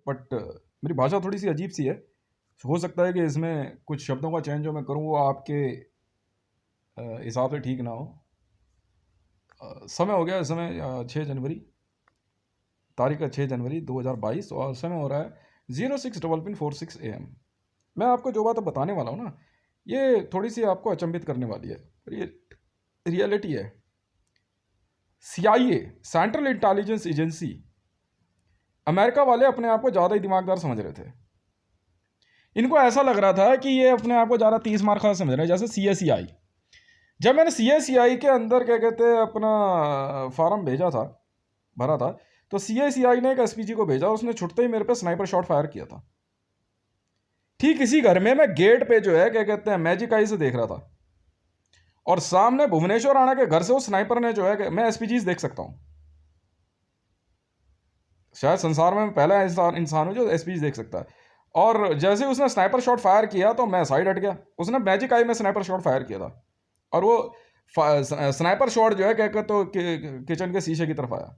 But मेरी भाषा थोड़ी सी अजीब सी है। हो सकता है कि इसमें कुछ शब्दों का चयन जो मैं करूँ वो आपके हिसाब से ठीक ना हो। समय हो गया, इस समय 6 जनवरी, तारीख है 6 जनवरी 2022 और समय हो रहा है 06:46 AM। मैं आपको जो बात अब बताने वाला हूँ ना, ये थोड़ी सी आपको अचंभित करने वाली है, पर ये रियलिटी है। CIA, central intelligence agency, America वाले अपने आप को ज़्यादा ही दिमागदार समझ रहे थे। इनको ऐसा लग रहा था कि ये अपने आप को ज़्यादा 30 मार खा समझ रहे हैं, जैसे CSEI। जब मैंने CSEI के अंदर क्या कहते हैं अपना फॉर्म भेजा था, भरा था, तो CSEI ने एक SPG को भेजा, उसने छुटते ही मेरे पे स्नाइपर शॉट फायर किया था। ठीक इसी घर में मैं गेट पे जो है क्या कहते हैं मैजिक आई से देख रहा था, और सामने भुवनेश्वर राणा के घर से उस स्नाइपर ने जो है, मैं SPGs देख सकता हूँ, शायद संसार में पहला इंसान हूँ जो SPG देख सकता है। और जैसे उसने स्नाइपर शॉट फायर किया तो मैं साइड हट गया। उसने मैजिक आई में स्नाइपर शॉट फायर किया था, और वो स्नाइपर शॉट जो है क्या कहते तो किचन के शीशे की तरफ आया।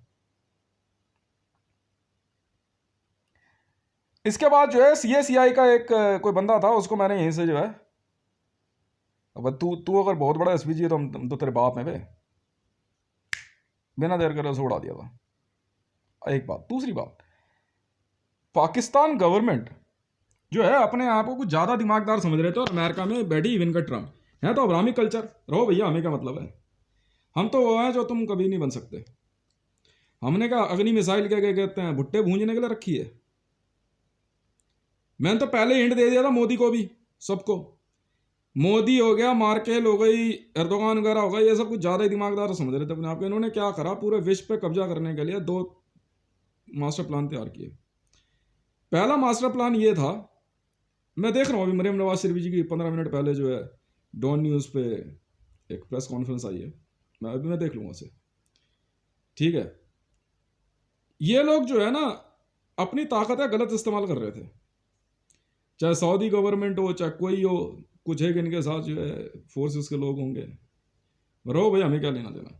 इसके बाद जो है CSEI का एक कोई बंदा था, उसको मैंने यहीं से जो है, अब तू तू अगर बहुत बड़ा SPG है तो हम तो तेरे बाप में बे, बिना देर करे उसे उड़ा दिया था। एक बात। दूसरी बात, पाकिस्तान गवर्नमेंट जो है अपने आप को कुछ ज़्यादा दिमागदार समझ रहे थे, और अमेरिका में बैठी इवेंका ट्रम्प है तो अब्राहमिक कल्चर रहो भैया, हमें क्या मतलब है, हम तो वो हैं जो तुम कभी नहीं बन सकते। हमने कहा अग्नि मिसाइल क्या क्या कहते हैं भुट्टे भूंजने के लिए रखी है। मैंने तो पहले हिंट दे दिया था मोदी को भी, सबको। मोदी हो गया, मार्केल हो गई, एर्दोगान वगैरह हो गया, ये सब कुछ ज़्यादा ही दिमागदार समझ रहे थे अपने आप को। इन्होंने क्या करा, पूरे विश्व पे कब्जा करने के लिए 2 मास्टर प्लान तैयार किए। पहला मास्टर प्लान ये था, मैं देख रहा हूँ अभी मरियम नवाज शरीफ जी की 15 मिनट पहले जो है डॉन न्यूज़ पे एक प्रेस कॉन्फ्रेंस आई है, मैं देख लूँगा उसे, ठीक है। ये लोग जो है ना अपनी ताकत है गलत इस्तेमाल कर रहे थे, चाहे सऊदी गवर्नमेंट हो चाहे कोई हो, कुछ है कि इनके साथ जो है फोर्सेस के लोग होंगे, रहो भाई हमें क्या लेना देना।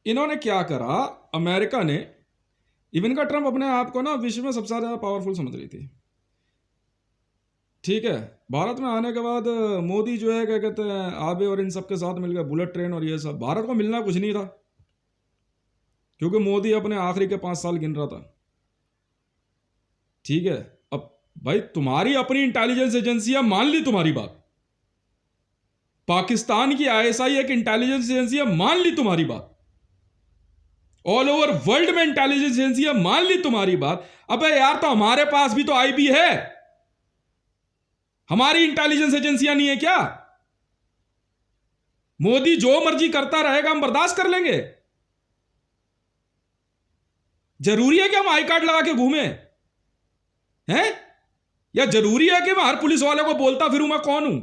इन्होंने क्या करा, अमेरिका ने, इवेंका ट्रम्प अपने आप को ना विश्व में सबसे ज़्यादा पावरफुल समझ रही थी, ठीक है। भारत में आने के बाद मोदी जो है क्या कहते हैं आबे और इन सब के साथ मिलकर बुलेट ट्रेन और ये सब, भारत को मिलना कुछ नहीं था, क्योंकि मोदी अपने आखिरी के 5 साल गिन रहा था, ठीक है। अब भाई तुम्हारी अपनी इंटेलिजेंस एजेंसी मान ली तुम्हारी बात, पाकिस्तान की ISI एक इंटेलिजेंस एजेंसी है, मान ली तुम्हारी बात, ऑल ओवर वर्ल्ड में इंटेलिजेंस एजेंसी है, मान ली तुम्हारी बात। अबे यार तो हमारे पास भी तो IB है, हमारी इंटेलिजेंस एजेंसियां नहीं है क्या? मोदी जो मर्जी करता रहेगा हम बर्दाश्त कर लेंगे? जरूरी है कि हम आई कार्ड लगा के घूमे हैं, या जरूरी है कि मैं हर पुलिस वाले को बोलता फिरूं मैं कौन हूं?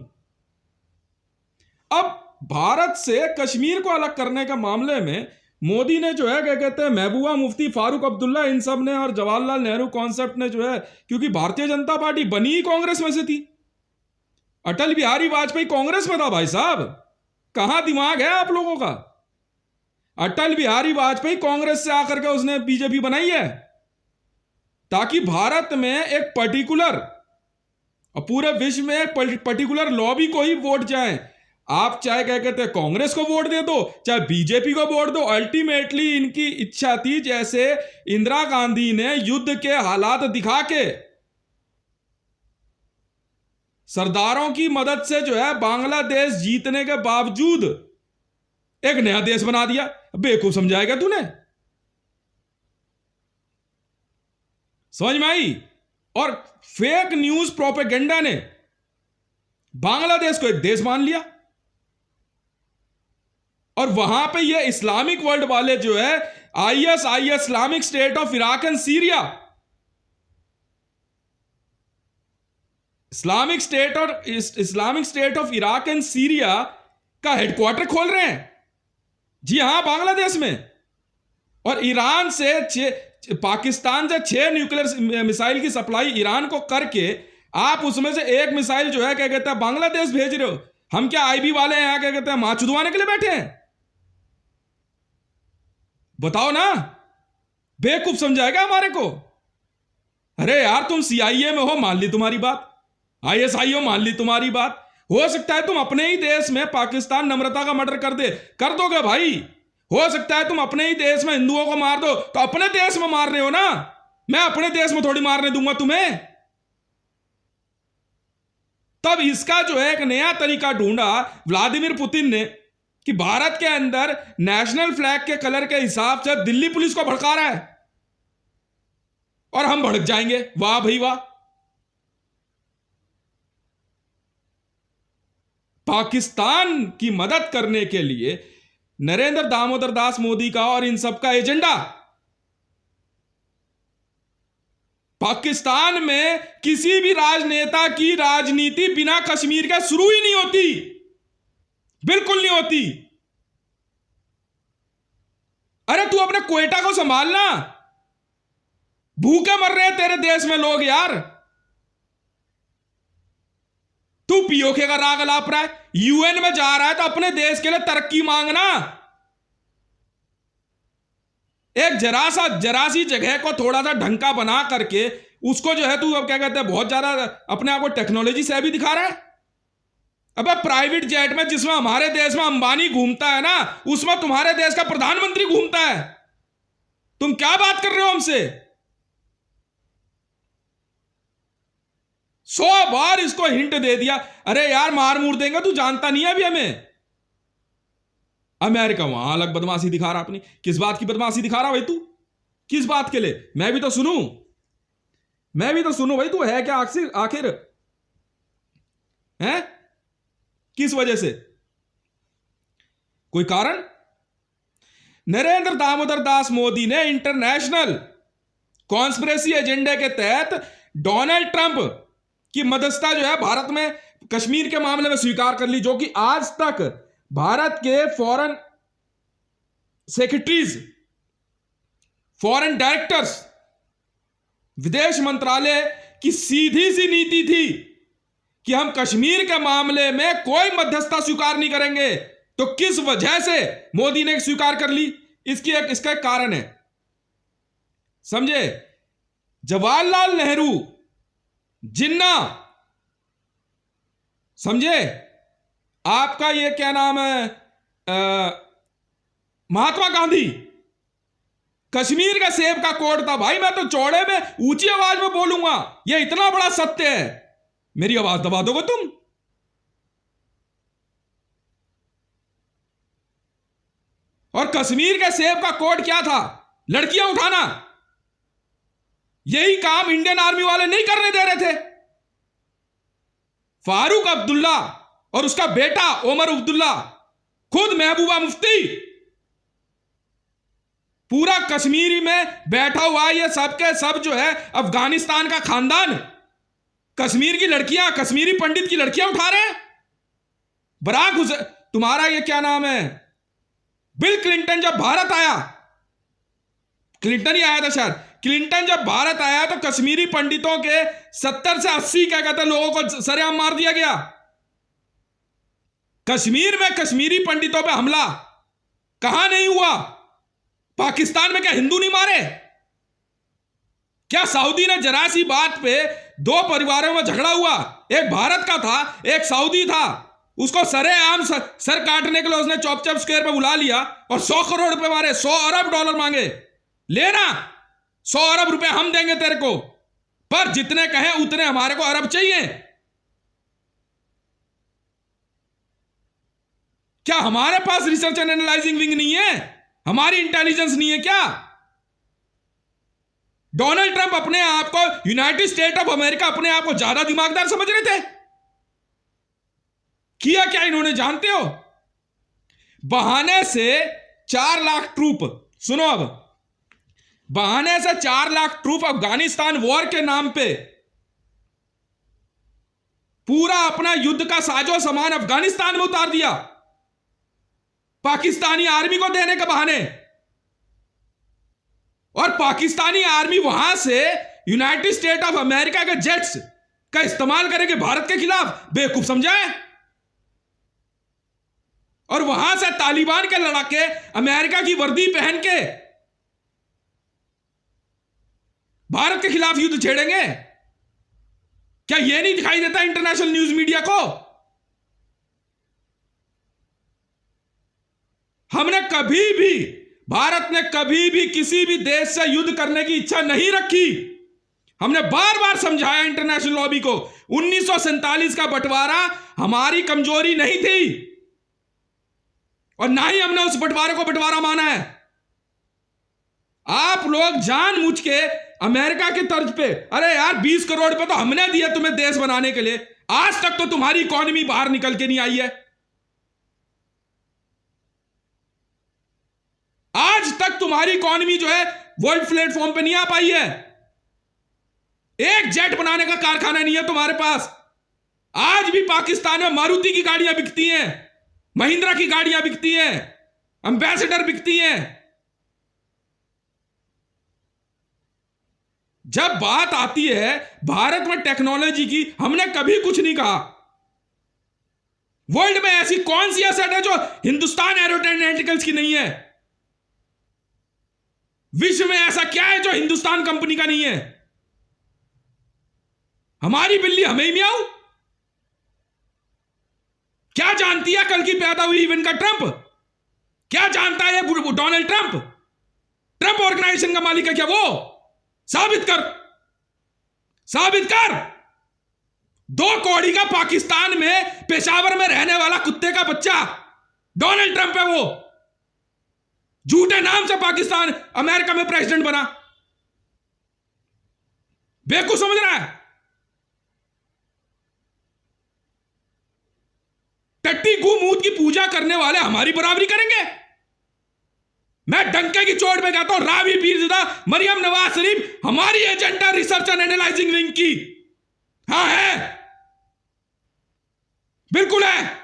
अब भारत से कश्मीर को अलग करने के मामले में मोदी ने जो है क्या कहते हैं महबूबा मुफ्ती, फारूक अब्दुल्ला, इन सब ने, और जवाहरलाल नेहरू कॉन्सेप्ट ने जो है, क्योंकि भारतीय जनता पार्टी बनी ही कांग्रेस में से थी, अटल बिहारी वाजपेयी कांग्रेस में था भाई साहब, कहां दिमाग है आप लोगों का? अटल बिहारी वाजपेयी कांग्रेस से आकर के उसने बीजेपी बनाई है, ताकि भारत में एक पर्टिकुलर और पूरे विश्व में एक पर्टिकुलर लॉबी को ही वोट जाए। आप चाहे क्या कहते हैं कांग्रेस को वोट दे दो, चाहे बीजेपी को वोट दो, अल्टीमेटली इनकी इच्छा थी, जैसे इंदिरा गांधी ने युद्ध के हालात दिखा के सरदारों की मदद से जो है बांग्लादेश जीतने के बावजूद एक नया देश बना दिया। बेवकूफ समझाएगा तूने? समझ में आई? और फेक न्यूज प्रोपेगेंडा ने बांग्लादेश को एक देश मान लिया, और वहां पे ये इस्लामिक वर्ल्ड वाले जो है ISIS, Islamic state of Iraq and Syria, Islamic state of Iraq and Syria का हेडक्वार्टर खोल रहे हैं, जी हां, बांग्लादेश में। और ईरान से पाकिस्तान से 6 न्यूक्लियर मिसाइल की सप्लाई ईरान को करके आप उसमें से एक मिसाइल जो है क्या कहते हैं बांग्लादेश भेज रहे हो। हम क्या IB वाले यहां क्या कहते हैं मां चुदवाने के लिए बैठे हैं? बताओ ना, बेवकूफ समझाएगा हमारे को? अरे यार तुम सीआईए में हो, मान ली तुम्हारी बात, आईएसआई हो, मान ली तुम्हारी बात। हो सकता है तुम अपने ही देश में पाकिस्तान नम्रता का मर्डर कर दोगे भाई। हो सकता है तुम अपने ही देश में हिंदुओं को मार दो, तो अपने देश में मार रहे हो ना, मैं अपने देश में थोड़ी मारने दूंगा तुम्हें। तब इसका जो है एक नया तरीका ढूंढा व्लादिमीर पुतिन ने कि भारत के अंदर नेशनल फ्लैग के कलर के हिसाब से दिल्ली पुलिस को भड़का रहा है और हम भड़क जाएंगे। वाह भाई वाह। पाकिस्तान की मदद करने के लिए नरेंद्र दामोदर दास मोदी का और इन सब का एजेंडा, पाकिस्तान में किसी भी राजनेता की राजनीति बिना कश्मीर के शुरू ही नहीं होती, बिल्कुल नहीं होती। अरे तू अपने क्वेटा को संभालना, भूखे मर रहे हैं तेरे देश में लोग यार, तू पीओके का राग लाप रहा है, यूएन में जा रहा है तो अपने देश के लिए तरक्की मांगना। एक जरासी जगह को थोड़ा सा ढंका बना करके उसको जो है तू अब क्या कहते हैं बहुत ज्यादा अपने आप को टेक्नोलॉजी से भी दिखा रहा है। अबे प्राइवेट जेट में जिसमें हमारे देश में अंबानी घूमता है ना, उसमें तुम्हारे देश का प्रधानमंत्री घूमता है। तुम क्या बात कर रहे हो हमसे? 100 बार इसको हिंट दे दिया, अरे यार मार मूर देंगे, तू जानता नहीं है अभी हमें। अमेरिका वहां अलग बदमाशी दिखा रहा अपनी। किस बात की बदमाशी दिखा रहा भाई तू? किस बात के लिए? मैं भी तो सुनूं भाई, तू है क्या आखिर है? किस वजह से? कोई कारण? नरेंद्र दामोदर दास मोदी ने इंटरनेशनल कॉन्स्पिरेसी एजेंडे के तहत डोनाल्ड ट्रंप की मध्यस्थता जो है भारत में कश्मीर के मामले में स्वीकार कर ली, जो कि आज तक भारत के फॉरेन सेक्रेटरीज, फॉरेन डायरेक्टर्स, विदेश मंत्रालय की सीधी सी नीति थी कि हम कश्मीर के मामले में कोई मध्यस्थता स्वीकार नहीं करेंगे। तो किस वजह से मोदी ने स्वीकार कर ली? इसका एक कारण है, समझे? जवाहरलाल नेहरू जिन्ना, समझे? आपका ये क्या नाम है, महात्मा गांधी, कश्मीर का सेब का कोड था भाई। मैं तो चौड़े में ऊंची आवाज में बोलूंगा, ये इतना बड़ा सत्य है, मेरी आवाज दबा दोगे तुम? और कश्मीर के सेब का कोड क्या था? लड़कियां उठाना। यही काम इंडियन आर्मी वाले नहीं करने दे रहे थे। फारूक अब्दुल्ला और उसका बेटा ओमर अब्दुल्ला, खुद महबूबा मुफ्ती, पूरा कश्मीरी में बैठा हुआ ये सब के सब जो है अफगानिस्तान का खानदान, कश्मीर की लड़कियां, कश्मीरी पंडित की लड़कियां उठा रहे हैं। बराक हुसैन, तुम्हारा ये क्या नाम है, बिल क्लिंटन जब भारत आया, क्लिंटन ही आया था शायद, क्लिंटन जब भारत आया तो कश्मीरी पंडितों के 70 से 80 क्या कहते हैं लोगों को सरेआम मार दिया गया। कश्मीर में कश्मीरी पंडितों पे हमला कहां नहीं हुआ? पाकिस्तान में क्या हिंदू नहीं मारे? क्या सऊदी ने जरा सी बात पे 2 परिवारों में झगड़ा हुआ, एक भारत का था एक सऊदी था, उसको सरेआम सर काटने के लिए उसने चौपचप स्क्वायर पे बुला लिया और 100 करोड़ रुपए मारे, 100 अरब डॉलर मांगे। लेना, 100 अरब रुपए हम देंगे तेरे को, पर जितने कहे उतने हमारे को अरब चाहिए। क्या हमारे पास रिसर्च एंड एनालाइजिंग विंग नहीं है? हमारी इंटेलिजेंस नहीं है क्या? डोनाल्ड ट्रंप अपने आप को, यूनाइटेड स्टेट ऑफ अमेरिका अपने आप को ज्यादा दिमागदार समझ रहे थे। किया क्या इन्होंने जानते हो? बहाने से 4 लाख ट्रूप, सुनो अब, बहाने से 4 लाख ट्रूप अफगानिस्तान वॉर के नाम पे पूरा अपना युद्ध का साजो सामान अफगानिस्तान में उतार दिया, पाकिस्तानी आर्मी को देने के बहाने। और पाकिस्तानी आर्मी वहां से यूनाइटेड स्टेट ऑफ अमेरिका के जेट्स का इस्तेमाल करेंगे भारत के खिलाफ, बेवकूफ समझाए। और वहां से तालिबान के लड़ाके अमेरिका की वर्दी पहन के भारत के खिलाफ युद्ध छेड़ेंगे? क्या यह नहीं दिखाई देता इंटरनेशनल न्यूज मीडिया को? हमने कभी भी, भारत ने कभी भी किसी भी देश से युद्ध करने की इच्छा नहीं रखी। हमने बार बार समझाया इंटरनेशनल लॉबी को, 1947 का बंटवारा हमारी कमजोरी नहीं थी और ना ही हमने उस बंटवारे को बंटवारा माना है। आप लोग जानबूझ के अमेरिका के तर्ज पे, अरे यार 20 करोड़ पे तो हमने दिया तुम्हें देश बनाने के लिए, आज तक तो तुम्हारी इकोनॉमी बाहर निकल के नहीं आई है। आज तक तुम्हारी इकोनॉमी जो है वर्ल्ड प्लेटफॉर्म पे नहीं आ पाई है। एक जेट बनाने का कारखाना नहीं है तुम्हारे पास। आज भी पाकिस्तान में मारुति की गाड़ियां बिकती हैं, महिंद्रा की गाड़ियां बिकती हैं, एम्बेसडर बिकती हैं। जब बात आती है भारत में टेक्नोलॉजी की, हमने कभी कुछ नहीं कहा। वर्ल्ड में ऐसी कौन सी एसेट है जो हिंदुस्तान एरोनॉटिकल्स की नहीं है? विश्व में ऐसा क्या है जो हिंदुस्तान कंपनी का नहीं है? हमारी बिल्ली हमें ही मियाऊ। क्या जानती है कल की पैदा हुई इवन का ट्रंप? क्या जानता है डोनाल्ड ट्रंप? ट्रंप ऑर्गेनाइजेशन का मालिक है क्या वो? साबित कर, साबित कर। 2 कौड़ी का पाकिस्तान में पेशावर में रहने वाला कुत्ते का बच्चा डोनाल्ड ट्रंप है। वो झूठे नाम से पाकिस्तान अमेरिका में प्रेसिडेंट बना। बेवकूफ समझ रहा है? टट्टी गूमूत की पूजा करने वाले हमारी बराबरी करेंगे? मैं डंके की चोट पे कहता हूं, रावी पीरज़ादा, मरियम नवाज शरीफ हमारी agenda research and analysing wing की। हां है, बिल्कुल है।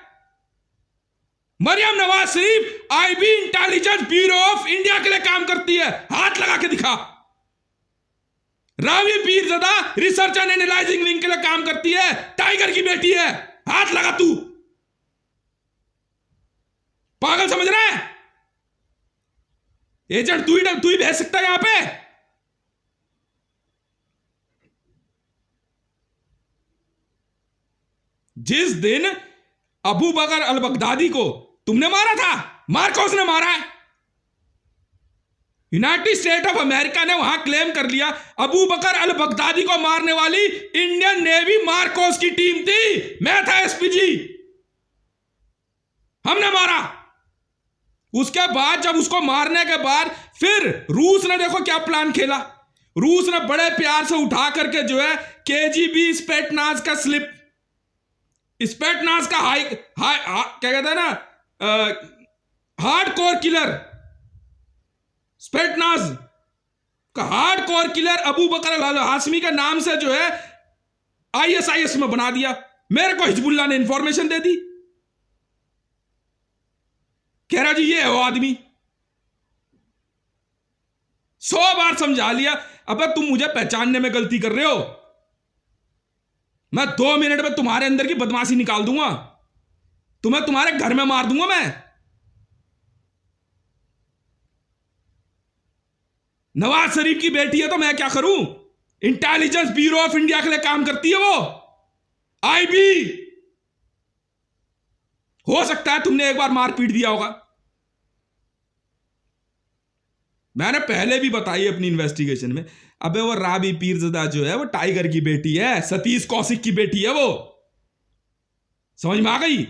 Maryam Nawaz Sharif IB intelligence bureau of India के लिए काम करती है। हाथ लगा के दिखा। Ravi Pirzada research and analysing wing के लिए काम करती है, टाइगर की बेटी है। हाथ लगा तू। पागल समझ रहा है? एजेंट तू ही भेज सकता है यहां पे। जिस दिन अबू बकर अल बगदादी को तुमने मारा था, मार्कोस ने मारा है। यूनाइटेड स्टेट ऑफ अमेरिका ने वहां क्लेम कर लिया अबू बकर अल बगदादी को मारने वाली इंडियन नेवी मार्कोस की टीम थी। मैं था एसपीजी, हमने मारा। उसके बाद जब उसको मारने के बाद फिर रूस ने देखो क्या प्लान खेला। रूस ने बड़े प्यार से उठा करके जो है केजीबी स्पेटनाज का स्लिप, स्पेटनाज का क्या कहते हैं ना, हार्डकोर किलर, स्पेटनाज का हार्डकोर किलर अबू बकर अल हाशमी के नाम से जो है आईएसआईएस में बना दिया। मेरे को हिजबुल्ला ने इंफॉर्मेशन दे दी। कह रहा जी ये है वो आदमी। 100 बार समझा लिया, अबे तुम मुझे पहचानने में गलती कर रहे हो। मैं 2 मिनट में तुम्हारे अंदर की बदमाशी निकाल दूंगा, तुम्हें तुम्हारे घर में मार दूंगा मैं। नवाज शरीफ की बेटी है तो मैं क्या करूं? इंटेलिजेंस ब्यूरो ऑफ इंडिया के लिए काम करती है वो, आईबी। हो सकता है तुमने एक बार मार पीट दिया होगा। मैंने पहले भी बताई अपनी इन्वेस्टिगेशन में, अबे वो रावी पीरज़ादा जो है वो टाइगर की बेटी है, सतीश कौशिक की बेटी है वो। समझ में आ गई?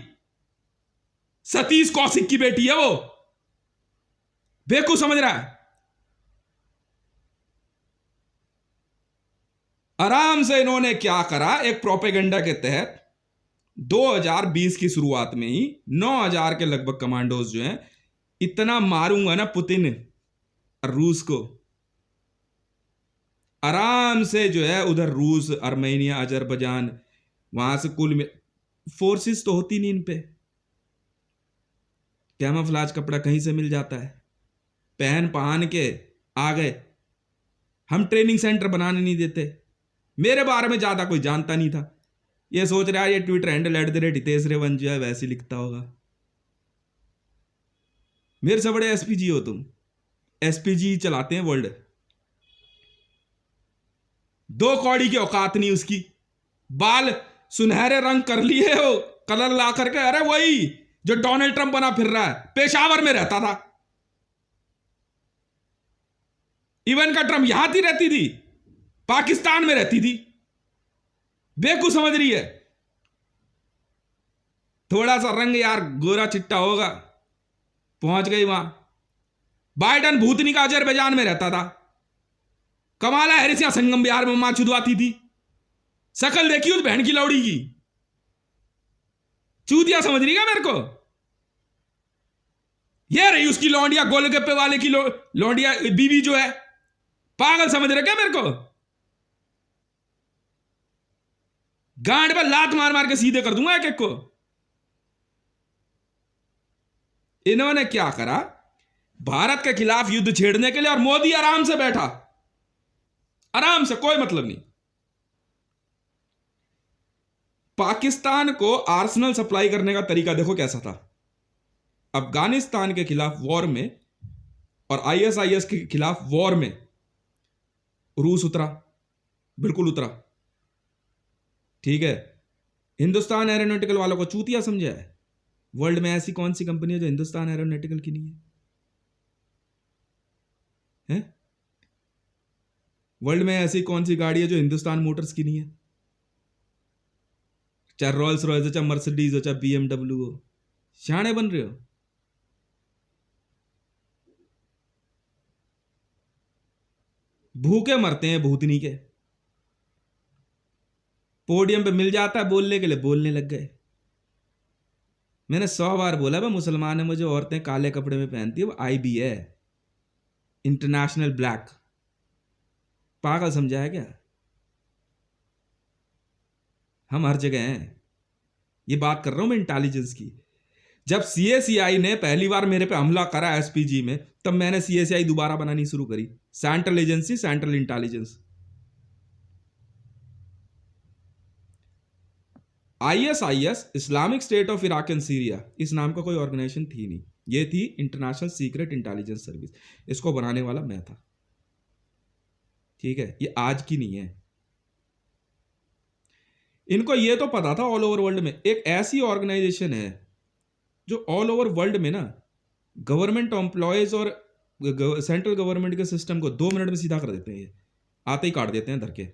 सतीश कौशिक की बेटी है वो। बेवकूफ समझ रहा है? आराम से इन्होंने क्या करा, एक प्रोपेगेंडा के तहत 2020 की शुरुआत में ही 9000 के लगभग कमांडोज जो हैं, इतना मारूंगा ना पुतिन और रूस को, आराम से जो है उधर रूस, आर्मेनिया, अजरबैजान, वहां से कुल में फोर्सेस तो होती नहीं इन पे। कैमोफ्लेज कपड़ा कहीं से मिल जाता है, पहन के आ गए। हम ट्रेनिंग सेंटर बनाने नहीं देते। मेरे बारे में ज्यादा कोई जानता नहीं था। ये सोच रहा है ये ट्विटर हैंडल @हितेश रेवन जो है वैसे लिखता होगा। मेरे से बड़े एसपीजी हो तुम। एसपीजी चलाते हैं वर्ल्ड। दो कौड़ी की औकात नहीं उसकी, बाल सुनहरे रंग कर लिए हो कलर ला करके, अरे वही जो डोनाल्ड ट्रंप बना फिर रहा है, पेशावर में रहता था। इवांका ट्रंप यहां थी रहती थी, पाकिस्तान में रहती थी। बेवकूफ समझ रही है, थोड़ा सा रंग यार गोरा चिट्टा होगा, पहुंच गई वहां। बाइडन भूतनी का अजरबैजान में रहता था, कमाला हैरिस यहां संगम बिहार में मां चुदवाती थी। शकल देखी उस बहन की लौड़ी की, चूतिया समझ रही है मेरे को। ये रही उसकी लौंडिया, गोलगप्पे वाले की लौंडिया बीवी जो है, पागल समझ रहे क्या मेरे को? गांड पर लात मार मार के सीधे कर दूंगा एक एक को। इन्होंने क्या करा, भारत के खिलाफ युद्ध छेड़ने के लिए, और मोदी आराम से बैठा, आराम से, कोई मतलब नहीं। पाकिस्तान को आर्सेनल सप्लाई करने का तरीका देखो कैसा था। अफगानिस्तान के खिलाफ वॉर में और आईएसआईएस के खिलाफ वॉर में रूस उतरा, बिल्कुल उतरा, ठीक है। हिंदुस्तान एरोनॉटिकल वालों को चूतिया समझा है। वर्ल्ड में ऐसी कौन सी कंपनी है जो हिंदुस्तान एरोनॉटिकल की नहीं है? हैं? वर्ल्ड में ऐसी कौन सी गाड़ी है जो हिंदुस्तान मोटर्स की नहीं है? चाहे रॉयल्स रॉयल्स हो, चाहे मर्सिडीज हो, चाहे बीएमडब्ल्यू हो, शाणे बन रहे हो। भूखे मरते हैं भूतनी के। पोडियम पे मिल जाता है बोलने के लिए, बोलने लग गए। मैंने 100 बार बोला भाई, मुसलमान है, मुझे औरतें काले कपड़े में पहनती है, वो आईबी है, इंटरनेशनल ब्लैक। पागल समझा है क्या? हम हर जगह हैं। ये बात कर रहा हूं मैं इंटेलिजेंस की। जब सीएसीआई ने पहली बार मेरे पे हमला करा एसपीजी में, तब मैंने सीएसीआई दोबारा बनानी शुरू करी, central agency, central intelligence. ISIS, Islamic state of Iraq and Syria, इस नाम का कोई ऑर्गेनाइजेशन थी नहीं, ये थी इंटरनेशनल सीक्रेट इंटेलिजेंस सर्विस। इसको बनाने वाला मैं था, ठीक है, ये आज की नहीं है। इनको ये तो पता था ऑल ओवर वर्ल्ड में एक ऐसी ऑर्गेनाइजेशन है जो ऑल ओवर वर्ल्ड में ना गवर्नमेंट एम्प्लॉयज और सेंट्रल गवर्नमेंट के सिस्टम को 2 मिनट में सीधा कर देते हैं। ये आते ही काट देते हैं धर के।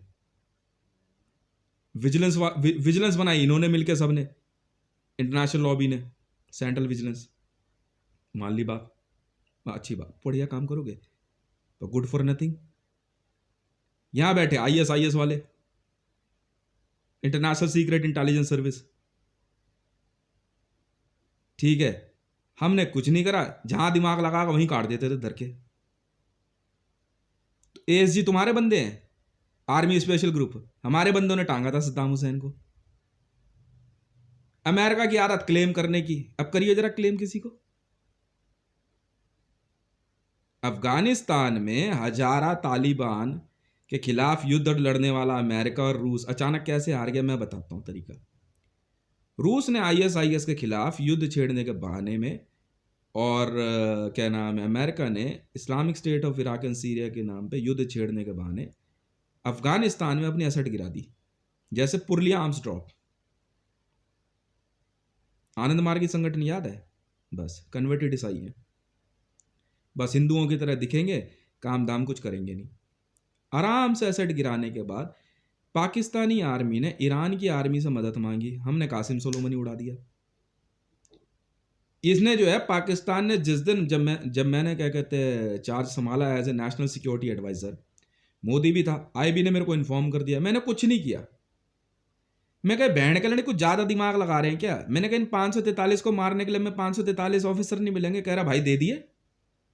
विजिलेंस बनाई इन्होंने मिलकर, सबने, इंटरनेशनल लॉबी ने, सेंट्रल विजिलेंस। मान ली बात, अच्छी बात, बढ़िया काम करोगे तो गुड फॉर नथिंग। यहां बैठे आईएसआईएस वाले, इंटरनेशनल सीक्रेट इंटेलिजेंस सर्विस, ठीक है। हमने कुछ नहीं करा, जहां दिमाग लगा वहीं काट देते थे धर के। तो एएसजी तुम्हारे बंदे हैं, आर्मी स्पेशल ग्रुप हमारे बंदों ने टांगा था सद्दाम हुसैन को। अमेरिका की आदत क्लेम करने की, अब करिए जरा क्लेम किसी को। अफगानिस्तान में हजारा तालिबान के खिलाफ युद्ध लड़ने वाला अमेरिका और रूस अचानक कैसे हार गया, मैं बताता हूं तरीका। रूस ने आईएसआईएस के खिलाफ युद्ध छेड़ने के बहाने में, और क्या नाम है, अमेरिका ने Islamic state of Iraq and Syria के नाम पे युद्ध छेड़ने के बहाने अफगानिस्तान में अपनी असट गिरा दी। जैसे पुरलिया आर्म्स ड्रॉप, आनंद मार्गी संगठन याद है, बस कन्वर्टेड ईसाई है, बस हिंदुओं की तरह दिखेंगे, काम दाम कुछ करेंगे नहीं। आराम से एसेट गिराने के बाद पाकिस्तानी आर्मी ने ईरान की आर्मी से मदद मांगी, हमने कासिम सोलोमनी उड़ा दिया। इसने जो है, पाकिस्तान ने जिस दिन जब मैंने क्या कहते हैं चार्ज संभाला as a national security advisor, Modi भी था, आईबी ने मेरे को इन्फॉर्म कर दिया, मैंने कुछ नहीं किया। मैं कहा बहन के लड़े कुछ ज्यादा दिमाग लगा रहे हैं क्या? मैंने कहा इन 543 को मारने के लिए मैं 543 ऑफिसर नहीं मिलेंगे। कह रहा भाई दे दिए,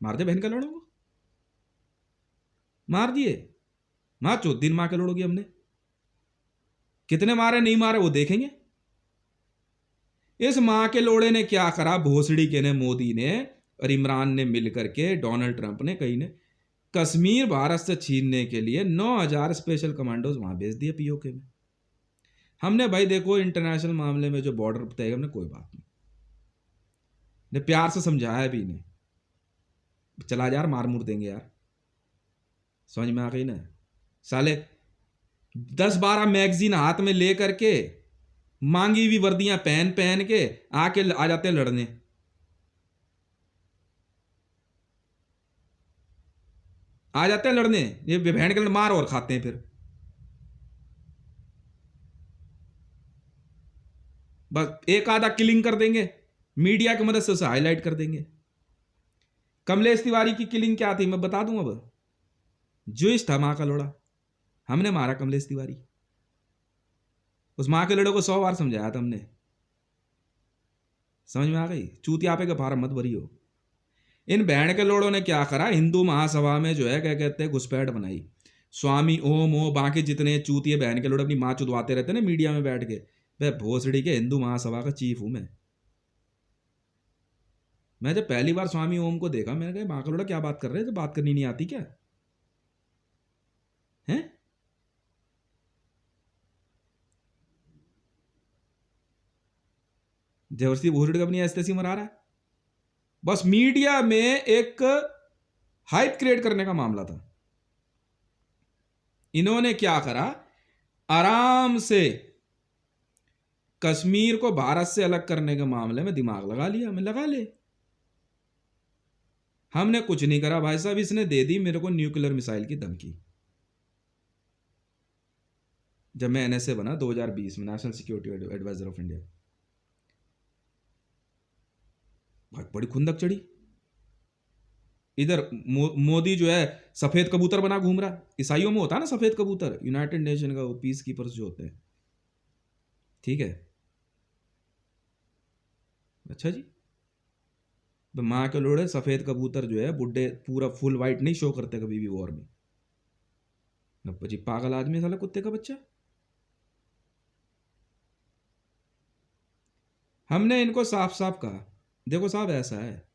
मार दे बहन के लड़ों को, मार दिए। मां 14 दिन मार के लड़ोगी हमने, कितने मारे नहीं मारे वो देखेंगे। इस मां के लोड़े ने क्या करा, भोसड़ी के ने, मोदी ने और इमरान ने मिलकर के, डोनाल्ड ट्रंप ने, कहीं ने कश्मीर भारत से छीनने के लिए 9000 स्पेशल कमांडोज वहां भेज दिए पीओके में। हमने भाई देखो इंटरनेशनल मामले में जो बॉर्डर तय, हमने कोई बात नहीं, ने प्यार से समझाया भी इन्हें, चला यार मार मुर देंगे यार, समझ में आ गई ना साले। 10-12 मैगजीन हाथ में ले करके, मांगी हुई वर्दियां पहन पहन के आके आ जाते हैं लड़ने। आ जाते हैं लड़ने, ये बहन के मार और खाते हैं फिर। बस एक आधा किलिंग कर देंगे, मीडिया की मदद से उसे हाईलाइट कर देंगे। कमलेश तिवारी की किलिंग क्या थी मैं बता दूं अब। जुइस था मां का लोड़ा, हमने मारा कमलेश तिवारी। उस मां के लोड़े को 100 बार समझाया था हमने। समझ में आ गई? चूतिया पे का फार्म मत भरी हो। इन बहन के लोड़ों ने क्या करा, हिंदू महासभा में जो है क्या कहते हैं घुसपैठ बनाई। स्वामी ओम ओ बाकी जितने चूतिए बहन के लोड़ अपनी मां चुदवाते रहते ना मीडिया में बैठ के, वह भोसड़ी के हिंदू महासभा का चीफ हूं मैं जब पहली बार स्वामी ओम को देखा मैंने कहा मां का लोड़ा क्या बात कर रहे हैं, बात करनी नहीं आती क्या है? जबरदस्ती भोसड़ी का अपनी ऐसी मरा रहा है। बस मीडिया में एक हाइप क्रिएट करने का मामला था। इन्होंने क्या करा, आराम से कश्मीर को भारत से अलग करने के मामले में दिमाग लगा लिया। हमें लगा ले, हमने कुछ नहीं करा भाई साहब। इसने दे दी मेरे को न्यूक्लियर मिसाइल की धमकी। जब मैं एनएसए बना 2020 में, national security advisor of India, बहुत बड़ी खुंदक चढ़ी। इधर मोदी जो है सफेद कबूतर बना घूम रहा। ईसाइयों में होता है ना सफेद कबूतर, यूनाइटेड नेशन का, वो पीस कीपर्स जो होते हैं, ठीक है। अच्छा जी, माँ के लोड़े सफेद कबूतर जो है बुड्ढे पूरा फुल वाइट नहीं शो करते कभी भी वॉर में। जी पागल आदमी साला, कुत्ते का बच्चा। हमने इनको साफ साफ कहा, देखो साहब ऐसा है,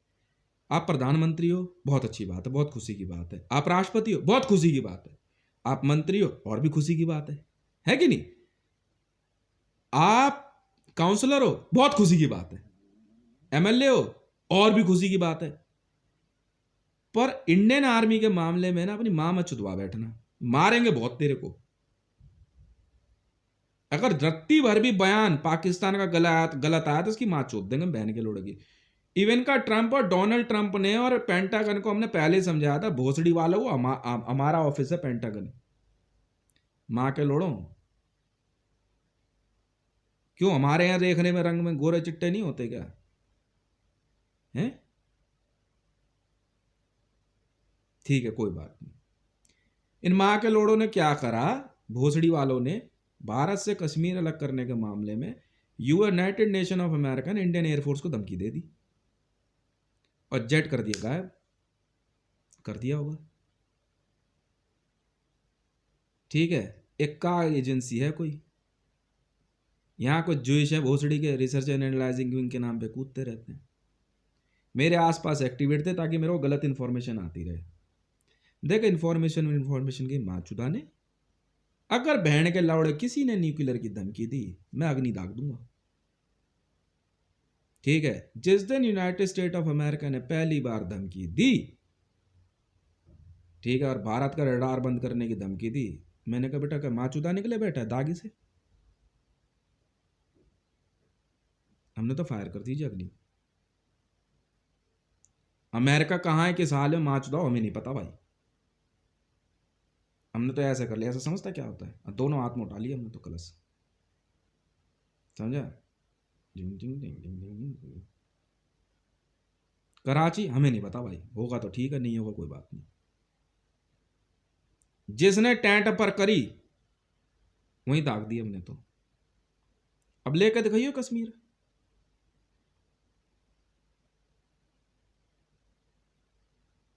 आप प्रधानमंत्री हो बहुत अच्छी बात है, बहुत खुशी की बात है। आप राष्ट्रपति हो बहुत खुशी की बात है। आप मंत्री हो और भी खुशी की बात है कि नहीं? आप काउंसलर हो बहुत खुशी की बात है। एमएलए हो और भी खुशी की बात है। पर इंडियन आर्मी के मामले में ना अपनी मां मत चुदवा बैठना, मारेंगे बहुत तेरे को। अगर रत्ती भर भी बयान पाकिस्तान का गलत आया तो उसकी मां चोद देंगे बहन के लोड़ेगी। इवन का ट्रंप और डोनाल्ड ट्रंप ने और पेंटागन को हमने पहले समझाया था, भोसड़ी वालों को हमारा ऑफिस है पेंटागन। मां के लोड़ो, क्यों हमारे यहां देखने में रंग में गोरे चिट्टे नहीं होते क्या हैं? ठीक है कोई बात नहीं। इन मां के लोड़ों ने क्या करा, भोसड़ी वालों ने भारत से कश्मीर अलग करने के मामले में यूनाइटेड नेशन ऑफ अमेरिका ने इंडियन एयरफोर्स को धमकी दे दी और जेट कर दिया गायब कर दिया होगा। ठीक है, एक का एजेंसी है कोई, यहाँ कुछ जूश है भोसड़ी के रिसर्च एंड एनालाइजिंग विंग के नाम पे कूदते रहते हैं। मेरे आसपास एक्टिवेट थे ताकि मेरे को गलत इन्फॉर्मेशन आती रहे। देख इन्फॉर्मेशन की माँ चुदाने, अगर बहन के लौड़े किसी ने न्यूक्लियर की धमकी दी मैं अग्नि दाग दूंगा। ठीक है, जिस दिन यूनाइटेड स्टेट ऑफ अमेरिका ने पहली बार धमकी दी, ठीक है, और भारत का रडार बंद करने की धमकी दी, मैंने कहा बेटा क्या माँ चुदा निकले बैठा है दागी से, हमने तो फायर कर दीजिए अग्नि। अमेरिका कहाँ है किस हाल में माँ चुदाओ हमें नहीं पता भाई, हमने तो ऐसा कर लिया, ऐसा समझता क्या होता है, दोनों हाथ में उठा लिया हमने तो कलश, समझा? कराची हमें नहीं पता भाई, होगा तो ठीक है नहीं होगा कोई बात नहीं। जिसने टेंट पर करी वहीं दाग दी हमने तो। अब लेकर दिखाइयो कश्मीर,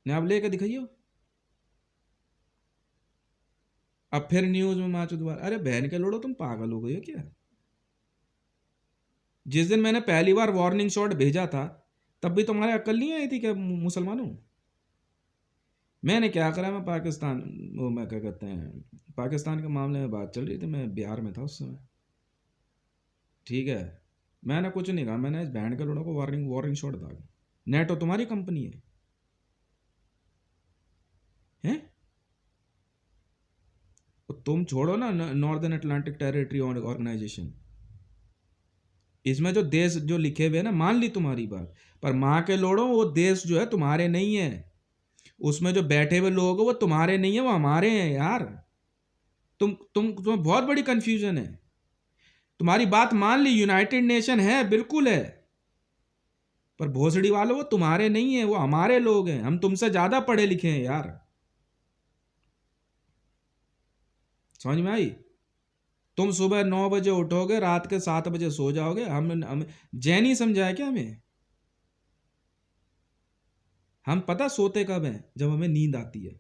ने अब लेकर दिखाइयो। अब फिर न्यूज में माचो दोबारा, अरे बहन के लोड़ो तुम पागल हो गए हो क्या? जिस दिन मैंने पहली बार वार्निंग शॉट भेजा था तब भी तुम्हारे अक्ल नहीं आई थी क्या मुसलमानों? मैंने क्या करा, मैं पाकिस्तान, वो मैं क्या कहते हैं पाकिस्तान के मामले में बात चल रही थी, मैं बिहार में था उस समय, ठीक है, मैंने कुछ नहीं कहा, मैंने इस बहन के लोड़ों को वार्निंग शॉट था। नेटो तुम्हारी कंपनी है हैं? तुम छोड़ो ना नॉर्दर्न अटलांटिक टेरिटरी ऑर्गेनाइजेशन, इसमें जो देश जो लिखे हुए हैं ना, मान ली तुम्हारी बात, पर माँ के लोड़ो वो देश जो है तुम्हारे नहीं है, उसमें जो बैठे हुए लोग हैं वो तुम्हारे नहीं है, वो हमारे हैं यार। तुम्हें बहुत बड़ी कंफ्यूजन है। तुम्हारी बात मान ली यूनाइटेड नेशन है, बिल्कुल है, पर भोसड़ी वालों वो तुम्हारे नहीं है, वो हमारे लोग हैं, हम तुमसे ज्यादा पढ़े लिखे हैं यार। समझ में आई? तुम सुबह 9 बजे उठोगे, रात के 7 बजे सो जाओगे। हम जैन ही समझाया क्या हमें? हम पता सोते कब हैं? जब हमें नींद आती है।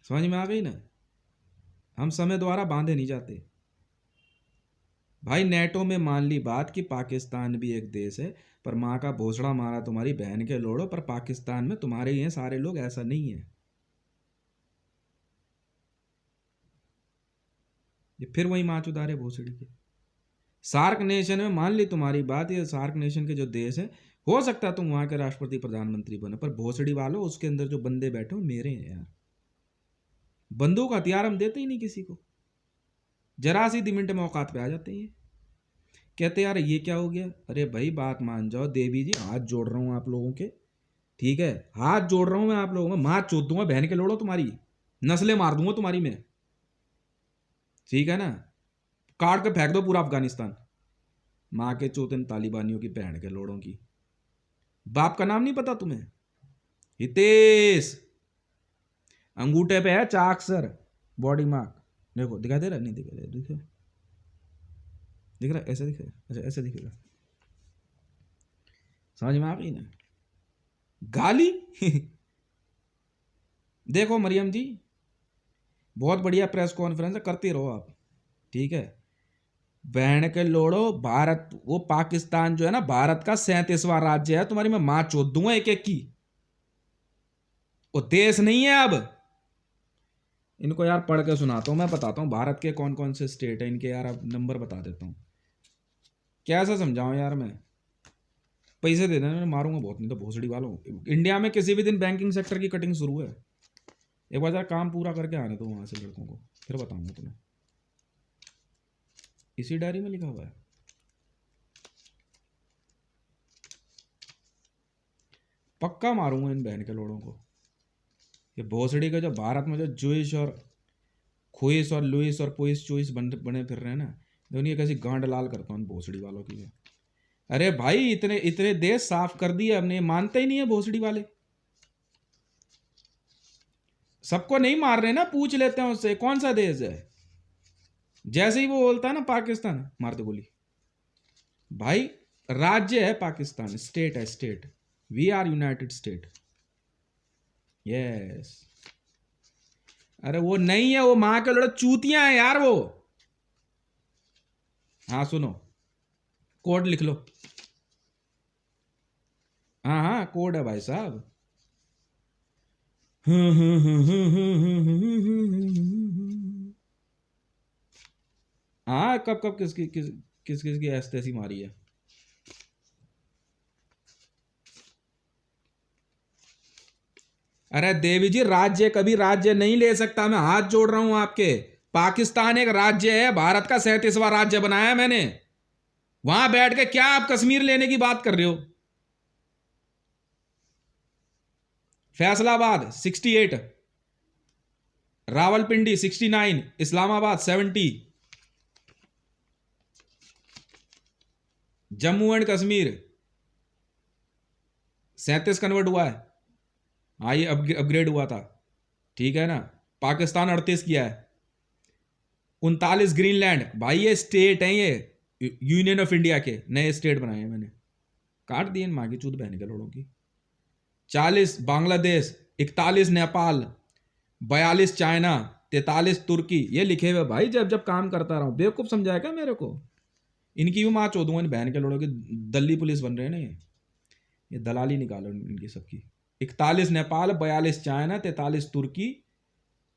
समझ में आ गई ना? हम समय द्वारा बांधे नहीं जाते भाई। नेटो में मान ली बात कि पाकिस्तान भी एक देश है, पर माँ का भोसड़ा मारा तुम्हारी बहन के लोड़ो, पर पाकिस्तान में तुम्हारे ही हैं सारे लोग, ऐसा नहीं है। ये फिर वही माँ चुदारे भोसड़ी के। सार्क नेशन में मान ली तुम्हारी बात, ये सार्क नेशन के जो देश है, हो सकता है तुम वहां के राष्ट्रपति प्रधानमंत्री बने, पर भोसड़ी वालों उसके अंदर जो बंदे बैठे हो मेरे हैं यार। बंदूक हथियार हम देते ही नहीं किसी को, जरा सी 2 मिनट में औकात पे आ जाते हैं। कहते यार ये क्या हो गया? अरे भाई बात मान जाओ, देवी जी हाथ जोड़ रहा हूं आप लोगों के, ठीक है, हाथ जोड़ रहा हूं मैं आप लोगों में, मार चोद दूंगा बहन के लोड़ो, तुम्हारी नस्लें मार दूंगा तुम्हारी मैं, ठीक है ना? काट के फेंक दो पूरा अफगानिस्तान, माँ के चोतिन तालिबानियों की बहन के लोड़ों की। बाप का नाम नहीं पता तुम्हें? हितेश, अंगूठे पे है चाक सर, बॉडी मार्क, देखो दिखाई दे रहा? नहीं दिखाई दे रहा, दिख रहा है? ऐसे दिख रहा है? अच्छा ऐसे दिखेगा। समझ में आ गई ना? गाली देखो मरियम जी, बहुत बढ़िया प्रेस कॉन्फ्रेंस है, करते रहो आप, ठीक है? बहन के लोड़ो, भारत, वो पाकिस्तान जो है ना, भारत का 37वां राज्य है, तुम्हारी मैं मां चोद दूंगा एक एक की। वो देश नहीं है अब। इनको यार पढ़ के सुनाता हूं, मैं बताता हूं भारत के कौन कौन से स्टेट है इनके, यार अब नंबर बता देता हूं। कैसा समझाऊं यार मैं? पैसे दे देना, मैं मारूंगा बहुत, नहीं तो भोसड़ी वालों। इंडिया में किसी भी दिन बैंकिंग सेक्टर की कटिंग शुरू है। एक बार जरा काम पूरा करके आने दो वहां से लड़कों को, फिर बताऊंगा तुम्हें। इसी डायरी में लिखा हुआ है। पक्का मारूंगा इन बहन के लोड़ों को। ये भोसड़ी का जो भारत में जो जुइस और खुइस और लुइस और पुइस चुइस बने फिर रहे हैं ना, दुनिया कैसी गांड लाल करता हूँ भोसड़ी वालों की मैं। अरे भाई इतने इतने देश साफ कर दिए हमने, मानते ही नहीं है भोसड़ी वाले। सबको नहीं मार रहे ना, पूछ लेते हैं उससे कौन सा देश है, जैसे ही वो बोलता है ना पाकिस्तान, मार दो गोली। भाई राज्य है पाकिस्तान, स्टेट है state, we are united state, yes. अरे वो नहीं है, वो मां के लड़े चूतियां हैं यार वो। हाँ सुनो, कोड लिख लो। हाँ हाँ कोड है भाई साहब। हाँ कब कब किसकी किस की ऐसी मारी है? अरे देवी जी, राज्य कभी राज्य नहीं ले सकता, मैं हाथ जोड़ रहा हूं आपके। पाकिस्तान एक राज्य है, भारत का 37वां राज्य बनाया मैंने। वहां बैठ के क्या आप कश्मीर लेने की बात कर रहे हो? फैसलाबाद 68, रावलपिंडी 69, इस्लामाबाद 70, जम्मू एंड कश्मीर 37 कन्वर्ट हुआ है। हाँ ये अपग्रेड हुआ था, ठीक है ना? पाकिस्तान 38 किया है। 39 ग्रीनलैंड, भाई ये स्टेट है, ये यूनियन ऑफ इंडिया के नए स्टेट बनाए हैं मैंने। काट दिए माँ की चूत बहन के लोड़ों की। 40 बांग्लादेश, 41 नेपाल, 42 चाइना, 43 तुर्की, ये लिखे हुए भाई। जब जब काम करता रहा हूं, बेवकूफ समझाया क्या मेरे को? इनकी भी माँ चोदूंगा इन बहन के लोड़ों की। दिल्ली पुलिस बन रहे हैं ना ये दलाली निकालो इनकी सबकी। 41 नेपाल, 42 चाइना, 43 तुर्की,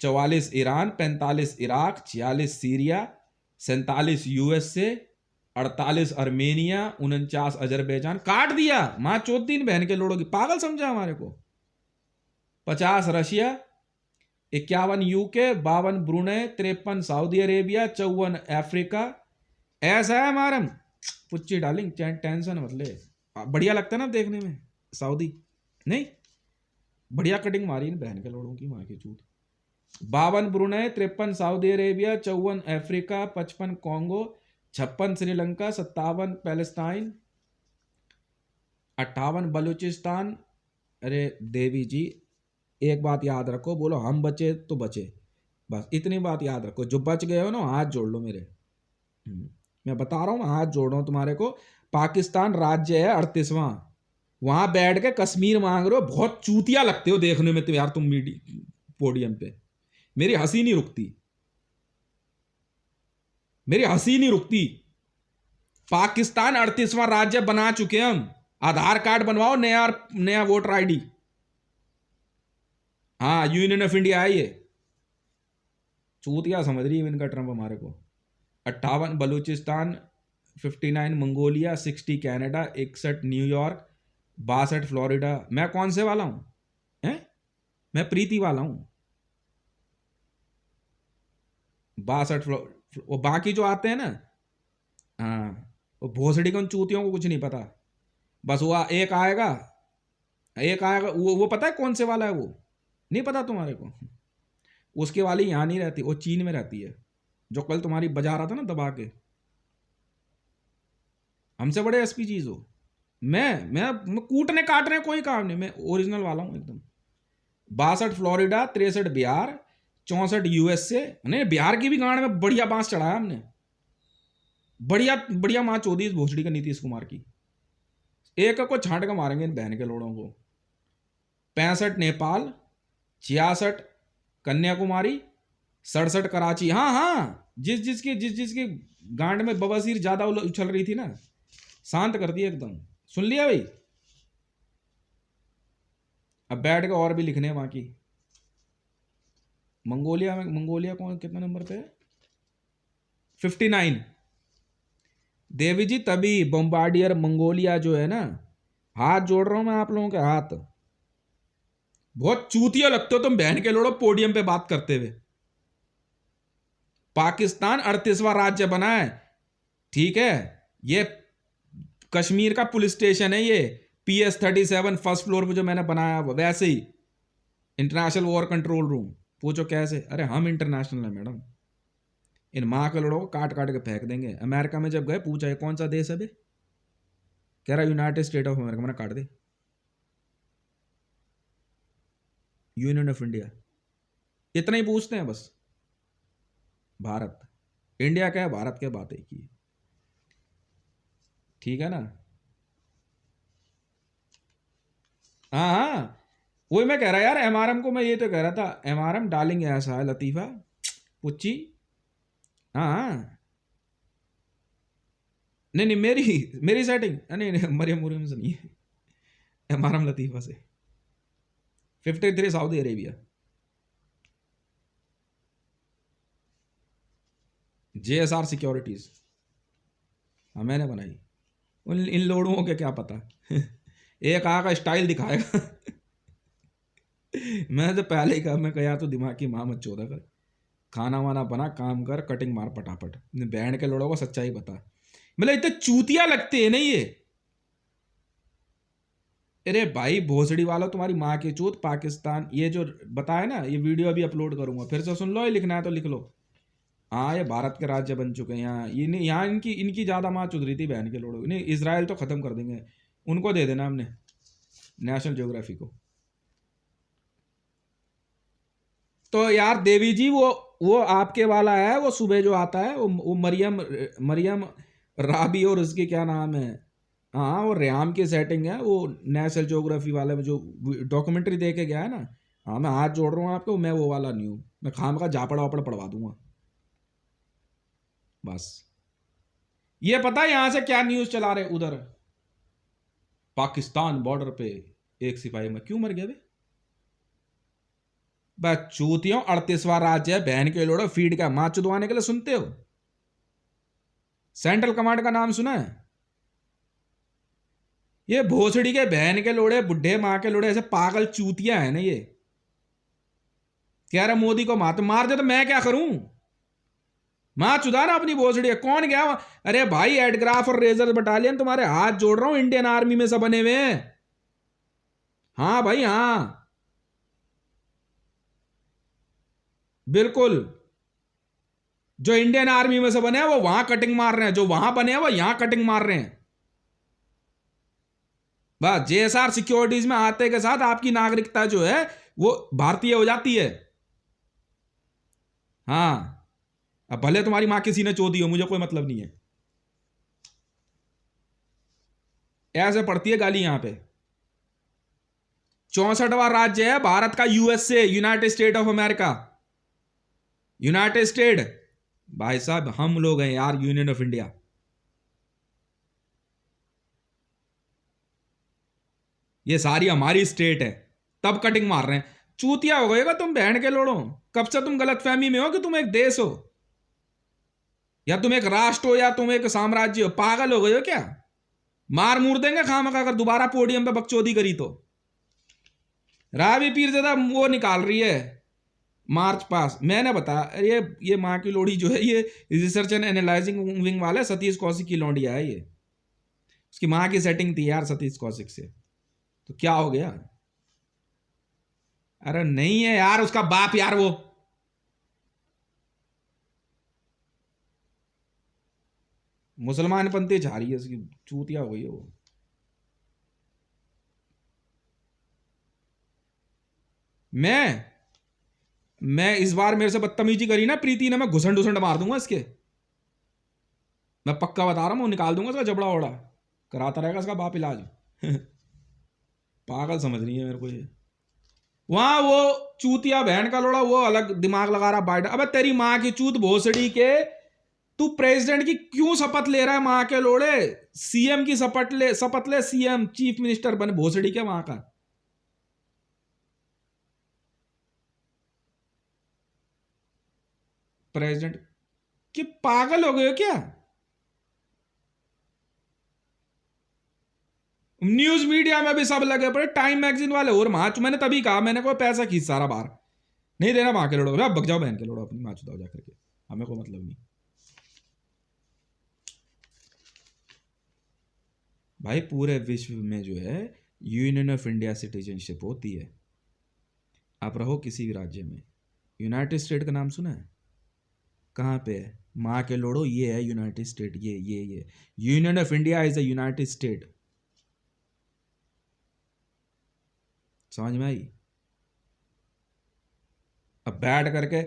44 Iran, 45 Iraq, 46 Syria, 47 USA, 48 Armenia, 49 Azerbaijan. काट दिया माँ चौथ दिन बहन के लोड़ों की, पागल समझा हमारे को। 50 Russia, 51 UK, 52 Brunei, 53 Saudi Arabia, 54 Africa. ऐसा है हमारा पुच्ची डार्लिंग, टेंशन मत ले। बढ़िया लगता है ना देखने में सऊदी? नहीं बढ़िया कटिंग मारी इन बहन के लोड़ों की माँ की चूत। 52 Brunei, 53 Saudi Arabia, 54 Africa, 55 Congo, 56 Sri Lanka, 57 Palestine, 58 Balochistan. अरे देवी जी एक बात याद रखो, बोलो हम बचे तो बचे, बस इतनी बात याद रखो। जो बच गए हो ना हाथ जोड़ लो मेरे। मैं बता रहा हूँ, हाथ जोड़ रहा हूँ तुम्हारे को। पाकिस्तान राज्य है 38वां, वहां बैठ के कश्मीर मांग रहे हो। बहुत चूतिया लगते हो देखने में तो यार तुम पोडियम पे। मेरी हंसी नहीं रुकती, मेरी हंसी नहीं रुकती। पाकिस्तान 38वां राज्य बना चुके हम। आधार कार्ड बनवाओ, नया नया वोटर आईडी। हाँ यूनियन ऑफ इंडिया है ये। चूतिया समझ रही है इनका ट्रम्प हमारे को। 58 Balochistan, 59 Mongolia, 60 Canada, 61 New York, 62 Florida. मैं कौन से वाला हूं? हैं? मैं प्रीति वाला हूं। 62 वो बाकी जो आते हैं ना, हाँ वो भोसड़ी के उन चूतियों को कुछ नहीं पता। बस वो एक आएगा, एक आएगा वो पता है कौन से वाला है वो? नहीं पता तुम्हारे को? उसके वाली यहाँ नहीं रहती, वो चीन में रहती है। जो कल तुम्हारी बजा रहा था ना दबा के। हमसे बड़े एसपी चीज हो। मैं कूटने काटने कोई काम नहीं, मैं ओरिजिनल वाला हूँ एकदम। 62 फ्लोरिडा, 63 बिहार, 64 यूएसए। नहीं बिहार की भी गांड में बढ़िया बांस चढ़ाया हमने। बढ़िया बढ़िया माँ चौधरी इस भोसड़ी का नीतीश कुमार की। एक को छांट कर मारेंगे इन बहन के लोड़ों को। 65 नेपाल, 66 कन्याकुमारी, 67 कराची। हाँ हाँ जिस जिसकी गांड में बवासीर ज्यादा उछल रही थी ना, शांत कर दिया एकदम। सुन लिया भाई? अब बैठ के और भी लिखने वहां की। मंगोलिया कौन कितना नंबर पे है? 59। देवी जी तभी बम्बार्डियर मंगोलिया जो है ना, हाथ जोड़ रहा हूं मैं आप लोगों के हाथ। बहुत चूतिया लगते हो तुम बहन के लोड़ो पोडियम पे बात करते हुए। पाकिस्तान 38वां राज्य बना है, ठीक है? ये कश्मीर का पुलिस स्टेशन है ये। PS-37 फर्स्ट फ्लोर पे जो मैंने बनाया वैसे ही इंटरनेशनल वॉर कंट्रोल रूम। पूछो कैसे? अरे हम इंटरनेशनल है मैडम। इन माँ के लड़ों को काट काट के फेंक देंगे। अमेरिका में जब गए पूछा कौन सा देश है बे? कह रहा यूनाइटेड स्टेट ऑफ अमेरिका। मैंने काट दे, यूनियन ऑफ इंडिया। इतना ही पूछते हैं बस। भारत इंडिया क्या है, भारत क्या बात है की, ठीक है ना? हाँ हाँ वही मैं कह रहा यार। एमआरएम को मैं ये तो कह रहा था, एमआरएम डालेंगे ऐसा है लतीफा पुच्ची। हाँ हाँ नहीं नहीं मेरी सेटिंग नहीं नहीं मरियम मुरियम से नहीं है, एमआरएम लतीफा से। 53 सऊदी अरेबिया, JSR सिक्योरिटीज। हाँ मैंने बनाई। उन इन लोड़ुओं के क्या पता एक आगा स्टाइल दिखाएगा मैं तो पहले ही कहा, मैं कहा यार तो दिमाग की माँ मत चौदह कर। खाना वाना बना, काम कर, कटिंग मार पटापट। बैंड के लोड़ों को सच्चाई बता। मतलब इतने चूतिया लगते हैं ना ये। अरे भाई भोसड़ी वालों तुम्हारी माँ की चूत। पाकिस्तान ये जो बताया ना, ये वीडियो अभी अपलोड करूंगा, फिर से सुन लो, ये लिखना है तो लिख लो। हाँ ये भारत के राज्य बन चुके हैं यहाँ। ये नहीं, यहाँ इनकी इनकी ज्यादा माँ चुद रही थी बहन के लोड़ों। नहीं इसराइल तो खत्म कर देंगे, उनको दे देना हमने नेशनल ज्योग्राफी को। तो यार देवी जी वो आपके वाला है, वो सुबह जो आता है वो मरियम मरियम राबी और उसकी क्या नाम है, हाँ वो रेहाम की सेटिंग है। वो नेशनल ज्योग्राफी वाले में जो डॉक्यूमेंट्री दे के गया है ना। हाँ मैं हाथ जोड़ रहा हूँ आपको, मैं वो वाला नहीं हूँ। मैं खाम का जापड़ वापड़ पढ़वा दूंगा बस। ये पता है यहां से क्या न्यूज चला रहे उधर? पाकिस्तान बॉर्डर पे एक सिपाही में क्यों मर गया बे? बस चूतियों 38वां राज्य है बहन के लोड़ो। फीड का माँ चुदवाने के लिए सुनते हो? सेंट्रल कमांड का नाम सुना है? ये भोसड़ी के बहन के लोड़े, बुढ़े माँ के लोड़े, ऐसे पागल चूतिया है ना ये। कह रहा मोदी को मार, तो मार दे तो मैं क्या करूं? मां चुदा ना अपनी भोसड़ी। कौन गया? अरे भाई एडग्राफ और रेजर बटालियन तुम्हारे हाथ जोड़ रहा हूं, इंडियन आर्मी में सब बने हुए हैं। हाँ भाई हाँ, बिल्कुल। जो इंडियन आर्मी में से बने हैं वो वहां कटिंग मार रहे हैं, जो वहां बने हैं वो यहां कटिंग मार रहे हैं। बस जेएसआर सिक्योरिटीज में आते के साथ आपकी नागरिकता जो है वो भारतीय हो जाती है। हाँ, अब भले तुम्हारी मां किसी ने चोदी हो, मुझे कोई मतलब नहीं है। ऐसे पड़ती है गाली यहां पे। 64वां राज्य है भारत का USA, United state of America. United state भाई साहब हम लोग हैं यार, यूनियन ऑफ इंडिया। ये सारी हमारी स्टेट है, तब कटिंग मार रहे हैं। चूतिया हो गएगा तुम बहन के लोड़ो। कब से तुम गलत फहमी में हो कि तुम एक देश हो, या तुम एक राष्ट्र हो, या तुम एक साम्राज्य हो? पागल हो गए हो क्या? मार मूर देंगे खामखा अगर दोबारा पोडियम पे बकचोदी करी तो। रावी पीरज़ादा वो निकाल रही है मार्च पास। मैंने बताया ये माँ की लोड़ी जो है, ये रिसर्च एंड एनालाइजिंग विंग वाले सतीश कौशिक की लौंडिया है ये। उसकी माँ की सेटिंग थी यार सतीश कौशिक से, तो क्या हो गया? अरे नहीं है यार, उसका बाप यार वो। मुसलमान पंथी छा रही है उसकी, चूतिया हो गई है वो। मैं इस बार मेरे से बदतमीजी करी ना प्रीति ने, मैं घुसंड घुसंड मार दूंगा इसके। मैं पक्का बता रहा हूं, मैं निकाल दूंगा इसका जबड़ा ओड़ा, कराता रहेगा इसका बाप इलाज। पागल समझ रही है मेरे को ये। वहां वो चूतिया बहन का लोड़ा वो अलग दिमाग लगा रहा बाइडेन। अबे तेरी माँ की चूत भोसड़ी के, तू प्रेसिडेंट की क्यों शपथ ले रहा है माँ के लोड़े? सीएम की शपथ ले सीएम, चीफ मिनिस्टर बन भोसड़ी के वहां का। प्रेसिडेंट कि पागल हो गए हो क्या? न्यूज मीडिया में भी सब लगे पड़े, टाइम मैगजीन वाले और माच। मैंने तभी कहा, मैंने कोई पैसा खींच सारा बाहर नहीं देना माँ के लोड़ो। अब बक जाओ बहन के लोड़ो, अपनी माँ चुदाओ जाकर के, हमें कोई मतलब नहीं। भाई पूरे विश्व में जो है यूनियन ऑफ इंडिया सिटीजनशिप होती है। आप रहो किसी भी राज्य में। यूनाइटेड स्टेट का नाम सुना है? कहाँ पे है? माँ के लोड़ो ये है यूनाइटेड स्टेट। ये union of India is a United state. समझ में आई? अब बैठ करके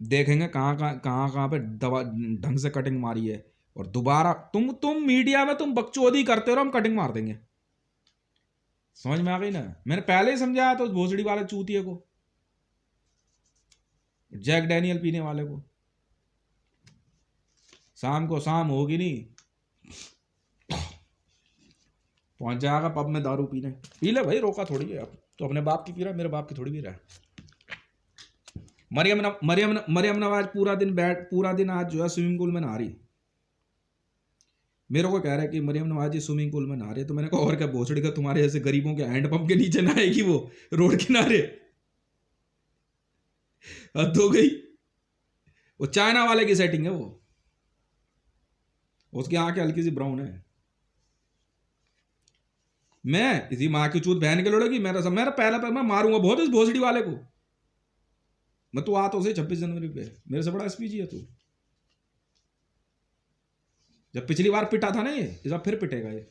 देखेंगे कहाँ पे दवा ढंग से कटिंग मारी है, और दोबारा तुम मीडिया में तुम बकचोदी करते हो, हम कटिंग मार देंगे। समझ में आ गई ना? मैंने पहले ही समझाया था उस भोसड़ी वाले चूतिए को, जैक डैनियल पीने वाले को। शाम को शाम होगी नहीं, पहुंच जाएगा पब में दारू पीने। पी ले भाई, रोका थोड़ी है। अब तो अपने बाप की पी रहा है, मेरे बाप की थोड़ी पी रहा है। मरियम नवाज पूरा दिन आज जो है स्विमिंग पूल में नहा रही। मेरे को कह रहा है कि मरियम नवाज जी स्विमिंग पूल में नहा रही है, तो मैंने कहा और क्या भोसड़ी का, तुम्हारे जैसे गरीबों के हैंडपंप के नीचे नहाएगी वो रोड किनारे? हद हो गई। वो चाइना वाले की सेटिंग है वो, उसकी आंखें हल्की सी ब्राउन है। मैं इसी माँ की चूत बहन के लड़ेगी, मेरा पहला मैं मारूंगा बहुत इस भोसड़ी वाले को। मैं तो आता उसे 26 जनवरी पे, मेरे से बड़ा एसपीजी है तू। जब पिछली बार पिटा था ना ये, इस बार फिर पिटेगा ये।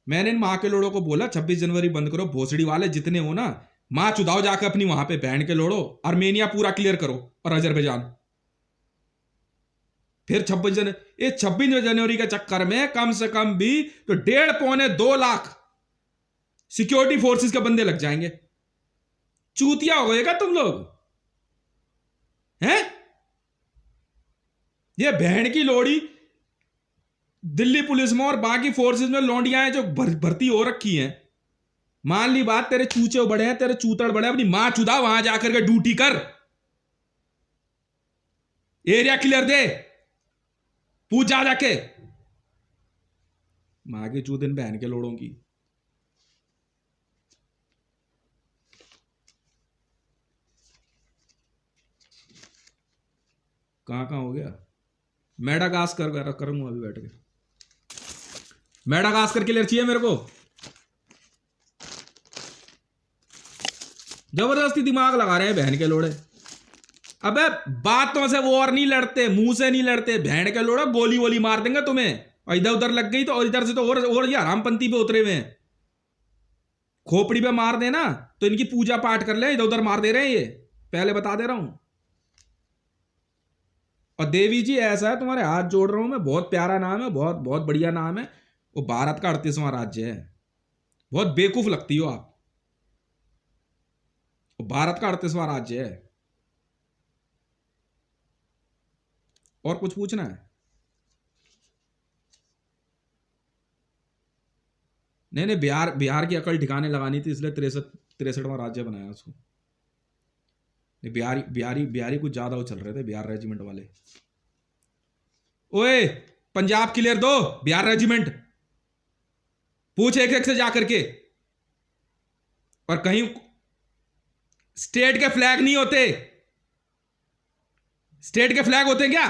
मैंने इन माँ के लोड़ों को बोला 26 जनवरी बंद करो, भोसड़ी वाले जितने हो ना, माँ चुदाओ जाकर अपनी वहां पे बहन के लोड़ो, आर्मेनिया पूरा क्लियर करो और अजरबैजान। फिर 26 जनवरी के चक्कर में कम से कम भी तो 1.5-2 लाख सिक्योरिटी फोर्सेस के बंदे लग जाएंगे। चूतिया हो गएगा तुम लोग हैं? ये बहन की लोड़ी दिल्ली पुलिस में और बाकी फोर्सेस में लौंडियां हैं जो भर्ती हो रखी हैं। मान ली बात, तेरे चूचे बड़े हैं, तेरे चूतड़ बड़े हैं, अपनी मां चुदा वहां जाकर के ड्यूटी कर, एरिया क्लियर दे, पूछ जा जाके मां की चूत इन बहन के लोड़ों की। कहाँ हो गया? मेडागास्कर करूंगा अभी बैठ के। मेडागास्कर क्लियर चाहिए मेरे को। जबरदस्ती दिमाग लगा रहे हैं बहन के लोड़े। अबे बातों से वो और नहीं लड़ते, मुंह से नहीं लड़ते, बहन के लोड़े गोली वोली मार देंगे तुम्हें। और इधर उधर लग गई तो, और इधर से तो और ये हरामपंथी पे उतरे हुए हैं। खोपड़ी पे मार देना तो इनकी पूजा पाठ कर ले, इधर उधर मार दे रहे हैं ये, पहले बता दे रहा हूं। और देवी जी ऐसा है, तुम्हारे हाथ जोड़ रहा हूं मैं, बहुत प्यारा नाम है, बहुत बहुत बढ़िया नाम है। वो भारत का 38वां राज्य है। बहुत बेवकूफ लगती हो आप। वो भारत का 38वां राज्य है। और कुछ पूछना है? नहीं नहीं, बिहार की अकल ठिकाने लगानी थी, इसलिए 63वां राज्य बनाया उसको। बिहारी कुछ ज्यादा वो चल रहे थे, बिहार रेजिमेंट वाले। ओए पंजाब क्लियर दो, बिहार रेजिमेंट पूछ एक एक से जाकर के। और कहीं स्टेट के फ्लैग नहीं होते, स्टेट के फ्लैग होते हैं क्या?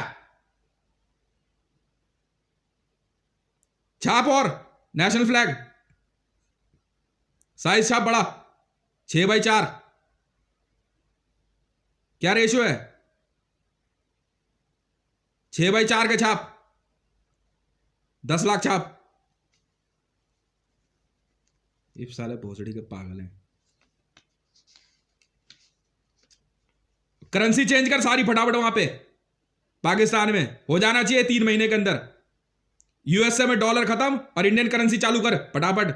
छाप और नेशनल फ्लैग साइज छाप बड़ा 6x4, क्या रेशियो है? 6x4 के छाप 10 लाख छाप। इस साले भोसड़ी के पागल हैं। करेंसी चेंज कर सारी फटाफट वहां पे पाकिस्तान में, हो जाना चाहिए 3 महीने के अंदर। यूएसए में डॉलर खत्म और इंडियन करेंसी चालू कर फटाफट,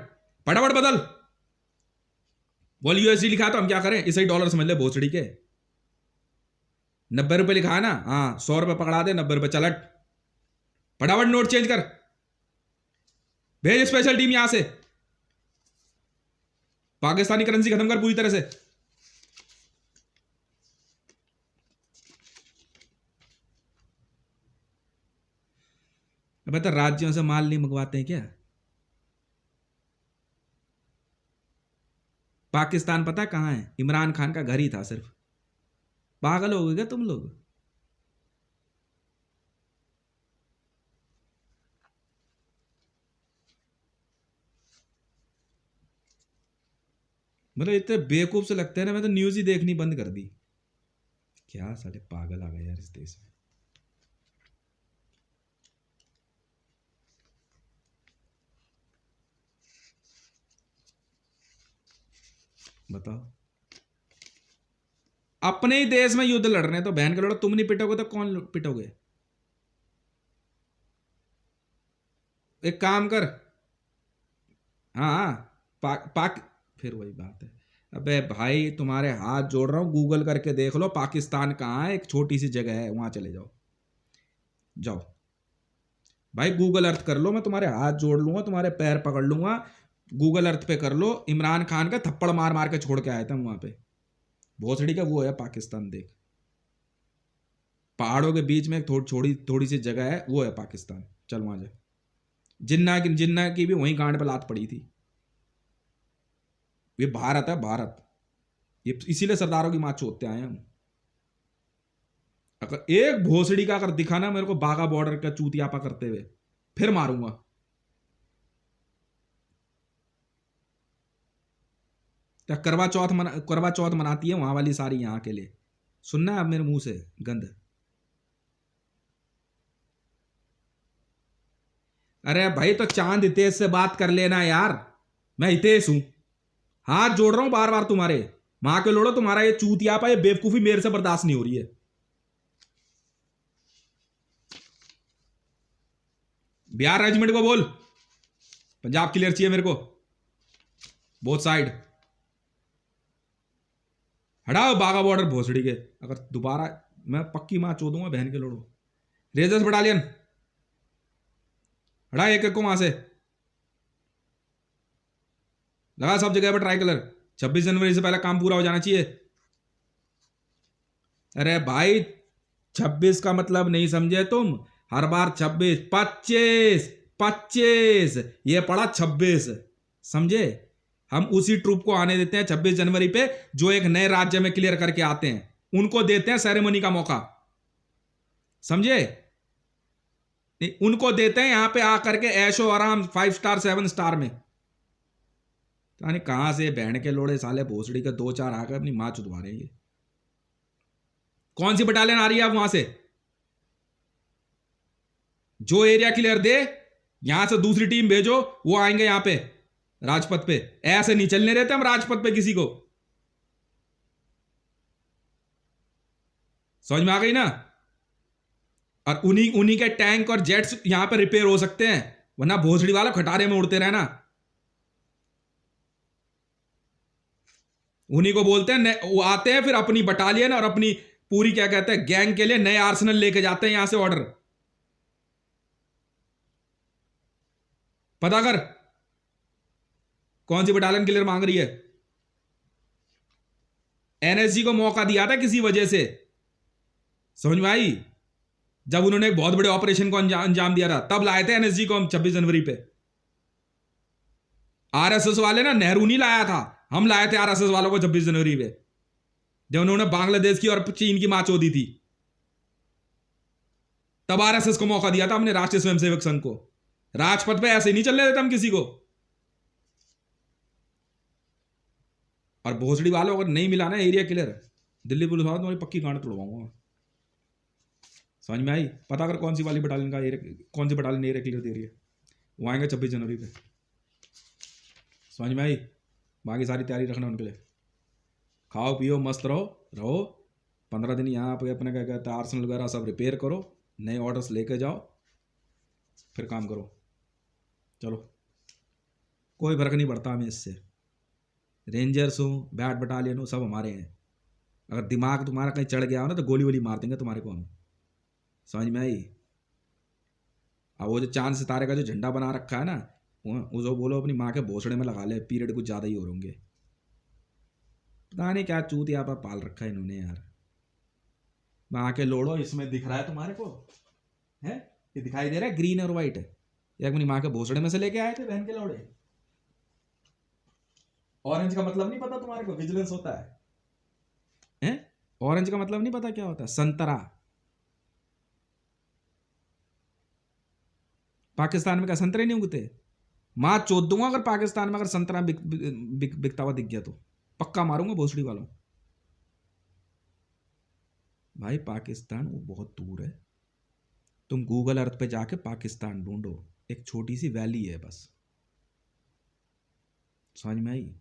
फटाफट बदल। बोल यूएसडी लिखा है तो हम क्या करें, इसे ही डॉलर समझ ले भोसड़ी के। 90 रुपए लिखा है ना, हाँ 100 रुपए पकड़ा दे, 90 रुपए चलट। फटाफट नोट चेंज कर, भेज स्पेशल टीम यहां से। पाकिस्तानी करेंसी खत्म कर पूरी तरह से। अब तो राज्यों से माल नहीं मंगवाते हैं क्या? पाकिस्तान पता है कहां है? इमरान खान का घर ही था सिर्फ। पागल हो गए क्या तुम लोग? मतलब इतने बेवकूफ से लगते हैं ना, मैं तो न्यूज ही देखनी बंद कर दी। क्या साले पागल आ गए यार इस देश में। बताओ, अपने ही देश में युद्ध लड़ रहे हैं तो बहन के लड़ो, तुम नहीं पिटोगे तो कौन पिटोगे? एक काम कर, हाँ फिर वही बात है। अबे भाई तुम्हारे हाथ जोड़ रहा हूं, गूगल करके देख लो पाकिस्तान कहाँ है, एक छोटी सी जगह है, वहां चले जाओ। जाओ भाई गूगल अर्थ कर लो, मैं तुम्हारे हाथ जोड़ लूंगा, तुम्हारे पैर पकड़ लूंगा। गूगल अर्थ पे कर लो, इमरान खान का थप्पड़ मार मार के छोड़ के आए थे वहां पे। भोसड़ी का वो है पाकिस्तान, देख पहाड़ों के बीच में एक थोड़ी सी जगह है, वो है पाकिस्तान। चल वहां जा। जिन्ना की भी वहीं गांड पे लात पड़ी थी। ये भारत है भारत, ये इसीलिए सरदारों की मां चोतते आए हम। अगर एक भोसड़ी का अगर दिखाना मेरे को बागा बॉर्डर का चूतियापा करते हुए, फिर मारूंगा। क्या करवा चौथ मनाती है वहां वाली सारी यहां के लिए? सुनना है अब मेरे मुंह से गंद। अरे भाई तो चांद हितेश से बात कर लेना यार, मैं हितेश हूं। हाथ जोड़ रहा हूं बार बार तुम्हारे, मां के लोड़ो तुम्हारा ये चूतियापा, ये बेवकूफी मेरे से बर्दाश्त नहीं हो रही है। बिहार रेजिमेंट को बोल पंजाब क्लियर चाहिए मेरे को, बोथ साइड। हटाओ बागा बॉर्डर भोसड़ी के, अगर दोबारा मैं पक्की मां चो दूंगा बहन के लोड़ो। रेजर्स बटालियन हटा एक एक को वहां से, लगा सब जगह पर ट्राई कलर। 26 जनवरी से पहले काम पूरा हो जाना चाहिए। अरे भाई 26 का मतलब नहीं समझे तुम, हर बार 26 25 25 ये पड़ा 26, समझे? हम उसी ट्रूप को आने देते हैं 26 जनवरी पे जो एक नए राज्य में क्लियर करके आते हैं, उनको देते हैं सेरेमनी का मौका। समझे? उनको देते हैं यहां पे आकर के ऐशो आराम 5 स्टार 7 स्टार में। तो कहां से बहन के लोड़े साले भोसड़ी के 2-4 आकर अपनी मां चुदवा रहे हैं। ये कौन सी बटालियन आ रही है आप वहां से? जो एरिया क्लियर दे, यहां से दूसरी टीम भेजो, वो आएंगे यहां पे राजपथ पे। ऐसे नहीं चलने रहते हम राजपथ पे किसी को। समझ में आ गई ना? और उन्हीं उन्हीं के टैंक और जेट्स यहां पे रिपेयर हो सकते हैं, वरना भोसड़ी वाला खटारे में उड़ते रहना। उन्हीं को बोलते हैं, वो आते हैं फिर अपनी बटालियन और अपनी पूरी क्या कहते हैं गैंग के लिए नए आर्सेनल लेके जाते हैं यहां से ऑर्डर। पता कर कौन सी बटालियन क्लियर मांग रही है। एनएसजी को मौका दिया था किसी वजह से, समझ में आई? जब उन्होंने एक बहुत बड़े ऑपरेशन को अंजाम दिया था, तब लाए थे एनएसजी को हम 26 जनवरी पे। आरएसएस वाले ना, नेहरू नहीं लाया था, हम लाए थे आरएसएस वालों को 26 जनवरी पे, जब उन्होंने बांग्लादेश की और चीन की मां चोदी थी। तब आरएसएस को मौका दिया था हमने, राष्ट्रीय स्वयंसेवक संघ को। राजपथ पे ऐसे नहीं चलने देते हम किसी को। और भोसड़ी वालों अगर नहीं मिला ना एरिया क्लियर, दिल्ली पुलिस वालों तुम्हारी पक्की गांड तोड़वाऊंगा। समझ में आई? पता कर कौन सी वाली बटालियन का एरिया, कौन सी बटालियन एरिया क्लियर दे रही है। वो आएंगे 26 जनवरी पे। समझ में आई? बाकी सारी तैयारी रखना उनके लिए। खाओ पियो मस्त रहो रहो। 15 दिन यहाँ पे अपने क्या कहते हैं आर्सेनल वगैरह सब रिपेयर करो, नए ऑर्डर्स लेके जाओ, फिर काम करो। चलो, कोई फर्क नहीं पड़ता हमें इससे। रेंजर्स हो, बैट बटालियन हो, सब हमारे हैं। अगर दिमाग तुम्हारा कहीं चढ़ गया हो ना तो गोली वोली मार देंगे तुम्हारे को हम। समझ में आई? अब वो जो चांद सितारे का जो झंडा बना रखा है ना, उसको बोलो अपनी माँ के भोसड़े में लगा ले, पीरियड कुछ ज़्यादा ही हो होंगे। पता नहीं क्या चूत यहाँ पर पाल रखा है इन्होंने यार। माँ के लोड़ो, इसमें दिख रहा है तुम्हारे को है? ये दिखाई दे रहा है ग्रीन और व्हाइट, ये अपनी माँ के भोसड़े में से लेके आए थे बहन के लोड़े। ऑरेंज का मतलब नहीं पता तुम्हारे को? विजिलेंस होता है? ऑरेंज का मतलब नहीं पता क्या होता है? संतरा। पाकिस्तान में क्या संतरे नहीं उगते? माँ चोद दूंगा अगर पाकिस्तान में अगर संतरा बिकता हुआ दिख गया तो पक्का मारूंगा भोसड़ी वालों। भाई पाकिस्तान वो बहुत दूर है। तुम गूगल अर्थ पे जाके पाकिस्तान ढूंढो, एक छोटी सी वैली है बस। समझ में आई?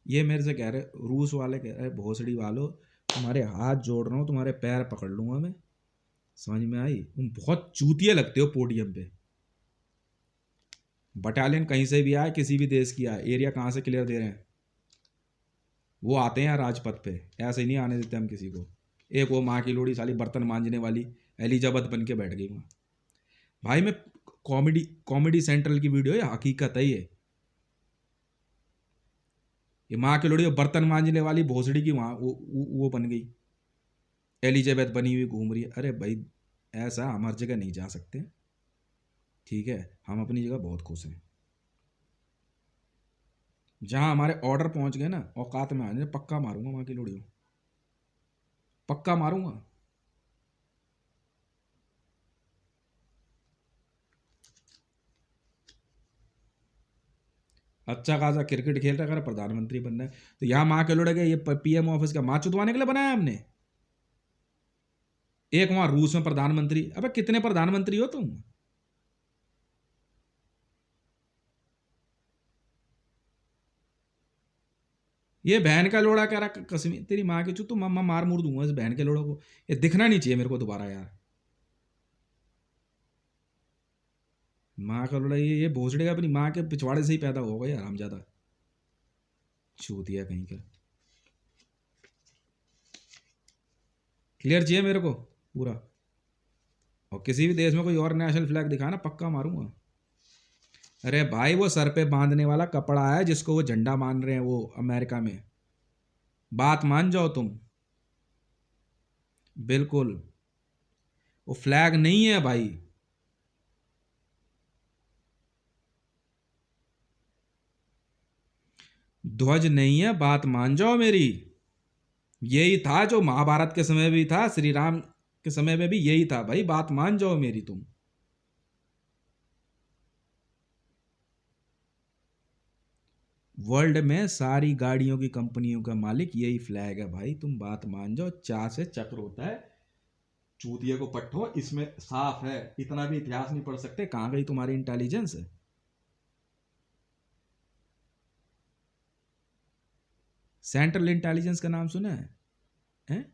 ये मेरे से कह रहे, रूस वाले कह रहे भोसड़ी वालों तुम्हारे हाथ जोड़ रहा हूं, तुम्हारे पैर पकड़ लूंगा मैं। समझ में आई? तुम बहुत चूतिए लगते हो पोडियम पे। बटालियन कहीं से भी आए, किसी भी देश की आए, एरिया कहाँ से क्लियर दे रहे हैं, वो आते हैं राजपथ पे। ऐसे ही नहीं आने देते हम किसी को। एक वो माँ की लोड़ी साली बर्तन मांजने वाली एलिजाबेथ बन के बैठ गई वहाँ। भाई मैं कॉमेडी कॉमेडी सेंट्रल की वीडियो है, हकीकत है ये माँ की लोड़ी बर्तन मांजने वाली भोसड़ी की वहाँ वो बन गई, एलिजाबेथ बनी हुई घूम रही है। अरे भाई ऐसा हम हर जगह नहीं जा सकते, ठीक है? हम अपनी जगह बहुत खुश हैं। जहाँ हमारे ऑर्डर पहुँच गए ना, औकात में आ जाए, पक्का मारूंगा माँ की लोड़ियों, पक्का मारूंगा। अच्छा खासा क्रिकेट खेल रहा है, अगर प्रधानमंत्री बनना है तो यहाँ माँ के लोड़े ये पीएम ऑफिस का माँ चुदवाने के लिए बनाया हमने। एक वहां रूस में प्रधानमंत्री, अबे कितने प्रधानमंत्री हो तुम? ये बहन का लोड़ा कह रहा कश्मीर, तेरी माँ की चुत, तो मम्मा मार मूर दूंगा इस बहन के लोड़ों को। ये दिखना नहीं चाहिए मेरे को दोबारा यार। माँ का लोड़ा ये भोसड़े का अपनी माँ के पिछवाड़े से ही पैदा होगा यार, हम ज्यादा चूतिया कहीं का। क्लियर चाहिए मेरे को पूरा। और किसी भी देश में कोई और नेशनल फ्लैग दिखाना, पक्का मारूंगा। अरे भाई वो सर पे बांधने वाला कपड़ा है जिसको वो झंडा मान रहे हैं वो अमेरिका में, बात मान जाओ तुम। बिल्कुल वो फ्लैग नहीं है भाई। ध्वज नहीं है, बात मान जाओ मेरी। यही था जो महाभारत के समय भी था, श्री राम के समय में भी यही था भाई, बात मान जाओ मेरी तुम। वर्ल्ड में सारी गाड़ियों की कंपनियों का मालिक यही फ्लैग है भाई, तुम बात मान जाओ। चा से चक्र होता है, चूतिए को पट्टो, इसमें साफ है। इतना भी इतिहास नहीं पढ़ सकते, कहां गई तुम्हारी इंटेलिजेंस है? सेंट्रल इंटेलिजेंस का नाम सुना है? हैं?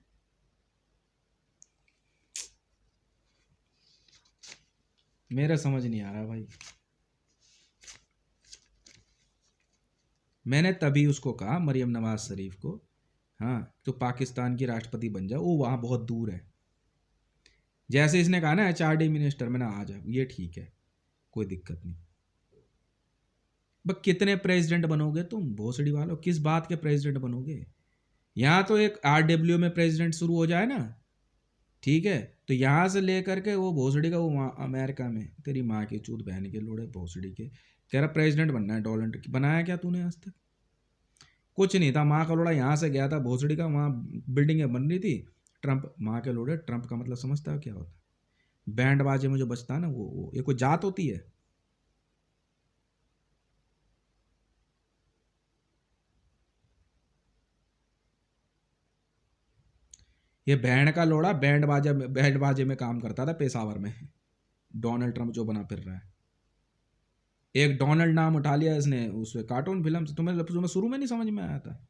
मेरा समझ नहीं आ रहा भाई। मैंने तभी उसको कहा, मरियम नवाज शरीफ को, हाँ तो पाकिस्तान की राष्ट्रपति बन जाओ, वो वहाँ बहुत दूर है। जैसे इसने कहा ना HRD मिनिस्टर, मैंने आ जाओ, ये ठीक है, कोई दिक्कत नहीं। बस कितने प्रेसिडेंट बनोगे तुम भोसड़ी वालों, किस बात के प्रेसिडेंट बनोगे? यहाँ तो एक RW में प्रेसिडेंट शुरू हो जाए ना, ठीक है, तो यहाँ से लेकर के वो भोसड़ी का वो वहाँ अमेरिका में, तेरी माँ की चूत बहन के लोड़े भोसड़ी के, कह रहा प्रेसिडेंट बनना है डोनाल्ड ट्रंप। बनाया क्या तूने आज तक? कुछ नहीं था, माँ का लोड़ा यहाँ से गया था भोसड़ी का, वहाँ बिल्डिंगें बन रही थी। ट्रंप, माँ के लोड़े, ट्रंप का मतलब समझता है क्या होता है? बैंड बाजे में जो बजता है ना, वो ये कोई जात होती है? ये बैंड का लोड़ा बैंड बाजे में काम करता था पेशावर में। डोनाल्ड ट्रंप जो बना फिर रहा है, एक डोनाल्ड नाम उठा लिया इसने उस कार्टून फिल्म से। तुम्हें शुरू में नहीं समझ में आया था?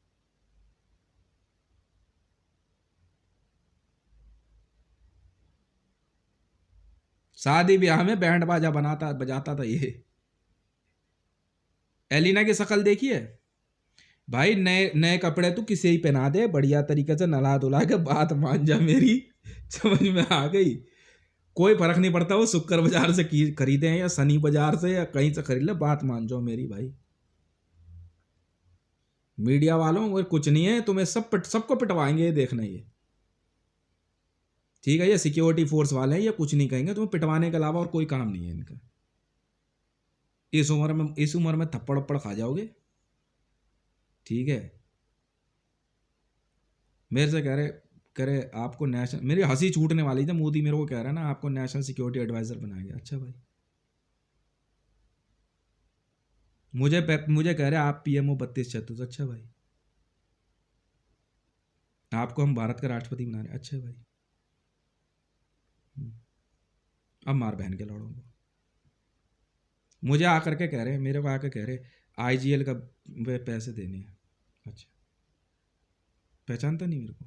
शादी ब्याह में बैंड बाजा बनाता बजाता था ये। एलिना की शक्ल देखी है भाई? नए नए कपड़े तू किसे ही पहना दे, बढ़िया तरीके से नला धुला के, बात मान जा मेरी। समझ में आ गई? कोई फर्क नहीं पड़ता वो शुक्र बाजार से खरीदे हैं या शनि बाजार से या कहीं से खरीद ले, बात मान जाओ मेरी भाई। मीडिया वालों वो कुछ नहीं है, तुम्हें सबको पिटवाएंगे, ये देखना ये, ठीक है? ये सिक्योरिटी फोर्स वाले हैं, ये कुछ नहीं कहेंगे तुम्हें, पिटवाने के अलावा और कोई काम नहीं है इनका। इस उम्र में थप्पड़ उप्पड़ खा जाओगे, ठीक है? मेरे से कह रहे आपको नेशनल, मेरी हंसी छूटने वाली थी, मोदी मेरे को कह रहा है ना आपको नेशनल सिक्योरिटी एडवाइजर बनाया गया। अच्छा भाई, मुझे कह रहे आप PMO 32-36। अच्छा भाई, आपको हम भारत का राष्ट्रपति बना रहे। अच्छा भाई, अब मार बहन के लड़ों को। मुझे आकर के कह रहे हैं, मेरे को आकर कह रहे IGL का पैसे देने हैं। अच्छा, पहचानता नहीं मेरे को?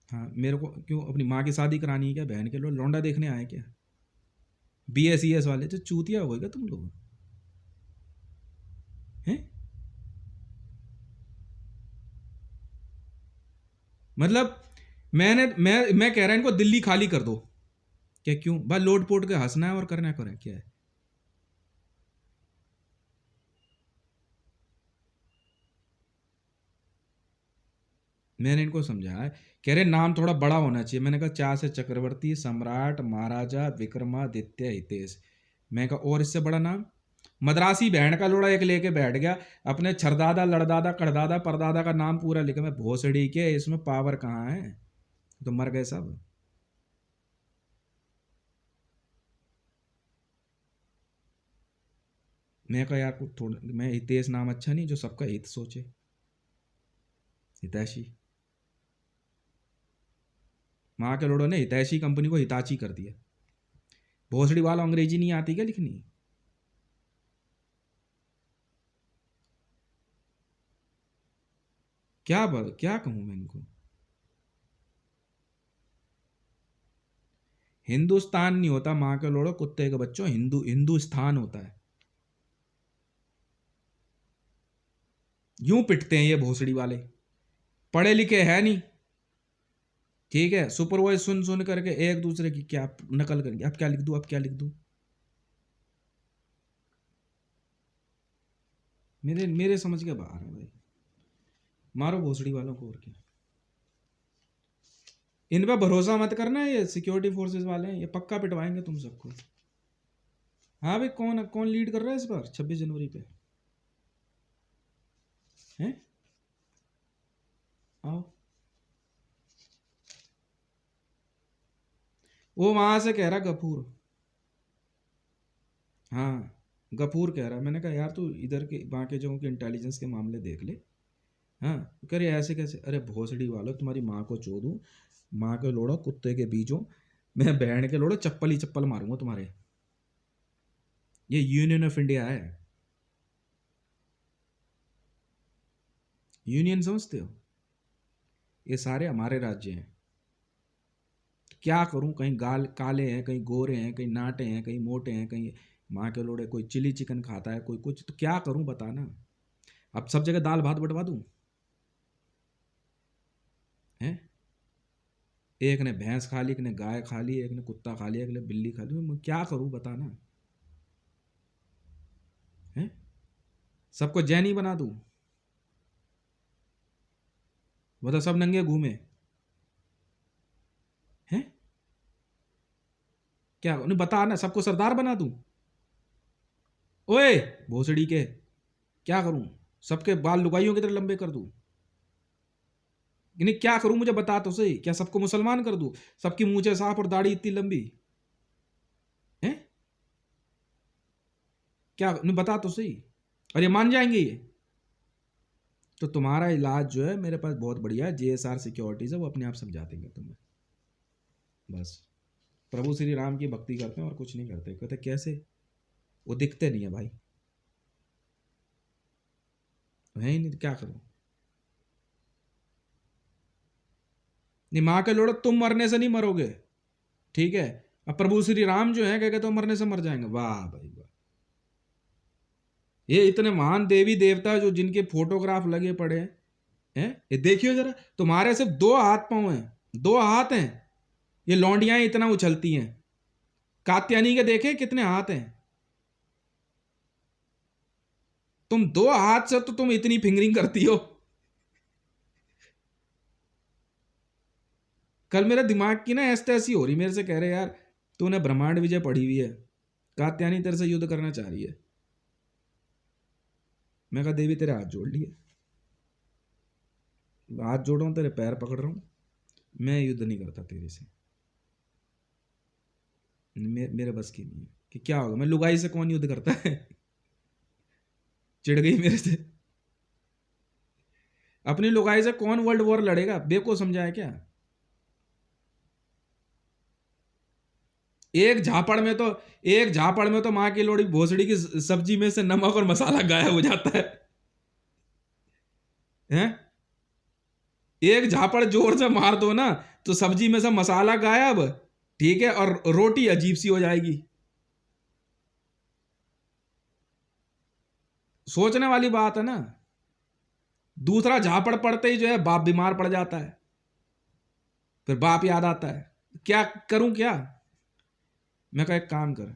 हाँ, मेरे को क्यों अपनी माँ की शादी करानी है क्या? बहन के लोग लौंडा देखने आए क्या? BSES वाले जो चूतिया हो गए तुम लोग हैं। मतलब मैं कह रहा हूं इनको दिल्ली खाली कर दो। क्या? क्यों भाई? लोट पोट के हंसना है और करना करें क्या है? मैंने इनको समझाया, कह रहे नाम थोड़ा बड़ा होना चाहिए। मैंने कहा चा से चक्रवर्ती, सम्राट, महाराजा, विक्रमादित्य, हितेश। मैं कहा और इससे बड़ा नाम? मद्रासी बैंड का लोड़ा एक लेके बैठ गया, अपने छरदादा लड़दादा कड़दादा परदादा का नाम पूरा लिखा। मैं भोसड़ी के, इसमें पावर कहाँ है? तो मर गए सब। मैं कहा यार कुछ थोड़ा, मैं हितेश नाम अच्छा नहीं जो सबका हित सोचे, हितैषी। माँ के लोड़ों ने हितैषी कंपनी को हिताची कर दिया। भोसड़ी वाला अंग्रेजी नहीं आती क्या लिखनी? क्या कहूं मैं इनको? हिंदुस्तान नहीं होता माँ के लोड़ो कुत्ते के बच्चों, हिंदुस्तान होता है। यूं पिटते हैं ये भोसड़ी वाले, पढ़े लिखे है नहीं, ठीक है? सुपरवाइज सुन सुन करके एक दूसरे की क्या नकल करेंगे। अब क्या लिख दूं, अब क्या लिख दूं? मेरे मेरे समझ के बाहर है भाई। मारो भोसड़ी वालों को, और क्या। इन पर भरोसा मत करना, ये सिक्योरिटी फोर्सेस वाले हैं, ये पक्का पिटवाएंगे तुम सबको। हाँ भाई, कौन कौन लीड कर रहा है इस बार 26 जनवरी पे? हैं? आओ। वो वहां से कह रहा गफूर, हाँ गफूर कह रहा। मैंने कहा यार तू इधर के वहाँ के जगहों के इंटेलिजेंस के मामले देख ले। हाँ कह रहे ऐसे कैसे, अरे भोसड़ी वालों तुम्हारी माँ को चोदूं, माँ के लोड़ो कुत्ते के बीजों, मैं बहन के लोड़ो चप्पल ही चप्पल मारूंगा तुम्हारे। ये यूनियन ऑफ इंडिया है, यूनियन समझते हो, ये सारे हमारे राज्य हैं। क्या करूं, कहीं गाल काले हैं, कहीं गोरे हैं, कहीं नाटे हैं, कहीं मोटे हैं, कहीं माँ के लोड़े कोई चिली चिकन खाता है, कोई कुछ, तो क्या करूं बताना। अब सब जगह दाल भात बंटवा दूं हैं? एक ने भैंस खा ली, एक ने गाय खा ली, एक ने कुत्ता खा लिया, एक ने बिल्ली खा ली, मैं क्या करूं बताना है? सबको जैनी बना दूं, मतलब सब नंगे घूमे हैं? क्या उन्हें बता ना, सबको सरदार बना दूं? ओए भोसड़ी के, क्या करूं? सबके बाल लुगाइयों की तरह लंबे कर दूं? इन्हें क्या करूं मुझे बता तो सही। क्या सबको मुसलमान कर दूं, सबकी मूंछें साफ और दाढ़ी इतनी लंबी हैं? क्या इन्हें बता तो सही। और ये मान जाएंगे ये? तो तुम्हारा इलाज जो है मेरे पास बहुत बढ़िया है, JSR सिक्योरिटीज है, वो अपने आप समझा देंगे तुम्हें। बस प्रभु श्री राम की भक्ति करते हैं और कुछ नहीं करते। कहते कैसे, वो दिखते नहीं है भाई, है ही नहीं, तो क्या करूं? नहीं माँ के लोड़ो तुम मरने से नहीं मरोगे, ठीक है। अब प्रभु श्री राम जो है क्या कहते हो मरने से मर जाएंगे, वाह भाई वाह। ये इतने महान देवी देवता जो जिनके फोटोग्राफ लगे पड़े हैं, ये देखियो जरा, तुम्हारे सिर्फ 2 हाथ पांव हैं, 2 हाथ हैं, ये लौंडियां इतना उछलती हैं। कात्यानी के देखे कितने हाथ हैं? तुम 2 हाथ से तो तुम इतनी फिंगरिंग करती हो। कल मेरे दिमाग की ना ऐसे ऐसी हो रही, मेरे से कह रहे यार तूने ब्रह्मांड विजय पढ़ी हुई है, कात्यानी तेरे से युद्ध करना चाह रही है। मैं कहा देवी तेरे हाथ जोड़ लिए, हाथ जोड़ रहा हूं, तेरे पैर पकड़ रहा हूं, मैं युद्ध नहीं करता तेरे से, मेरे बस की नहीं है। कि क्या होगा, मैं लुगाई से कौन युद्ध करता है? चिढ़ गई मेरे से। अपनी लुगाई से कौन वर्ल्ड वॉर लड़ेगा, बेको समझाया क्या? एक झापड़ में तो माँ की लोड़ी भोसड़ी की सब्जी में से नमक और मसाला गायब हो जाता है हैं? एक झापड़ जोर से मार दो ना तो सब्जी में से मसाला गायब, ठीक है, और रोटी अजीब सी हो जाएगी। सोचने वाली बात है ना। दूसरा झापड़ पड़ते ही जो है बाप बीमार पड़ जाता है, फिर बाप याद आता है, क्या करूं क्या? मैं कहा एक काम कर,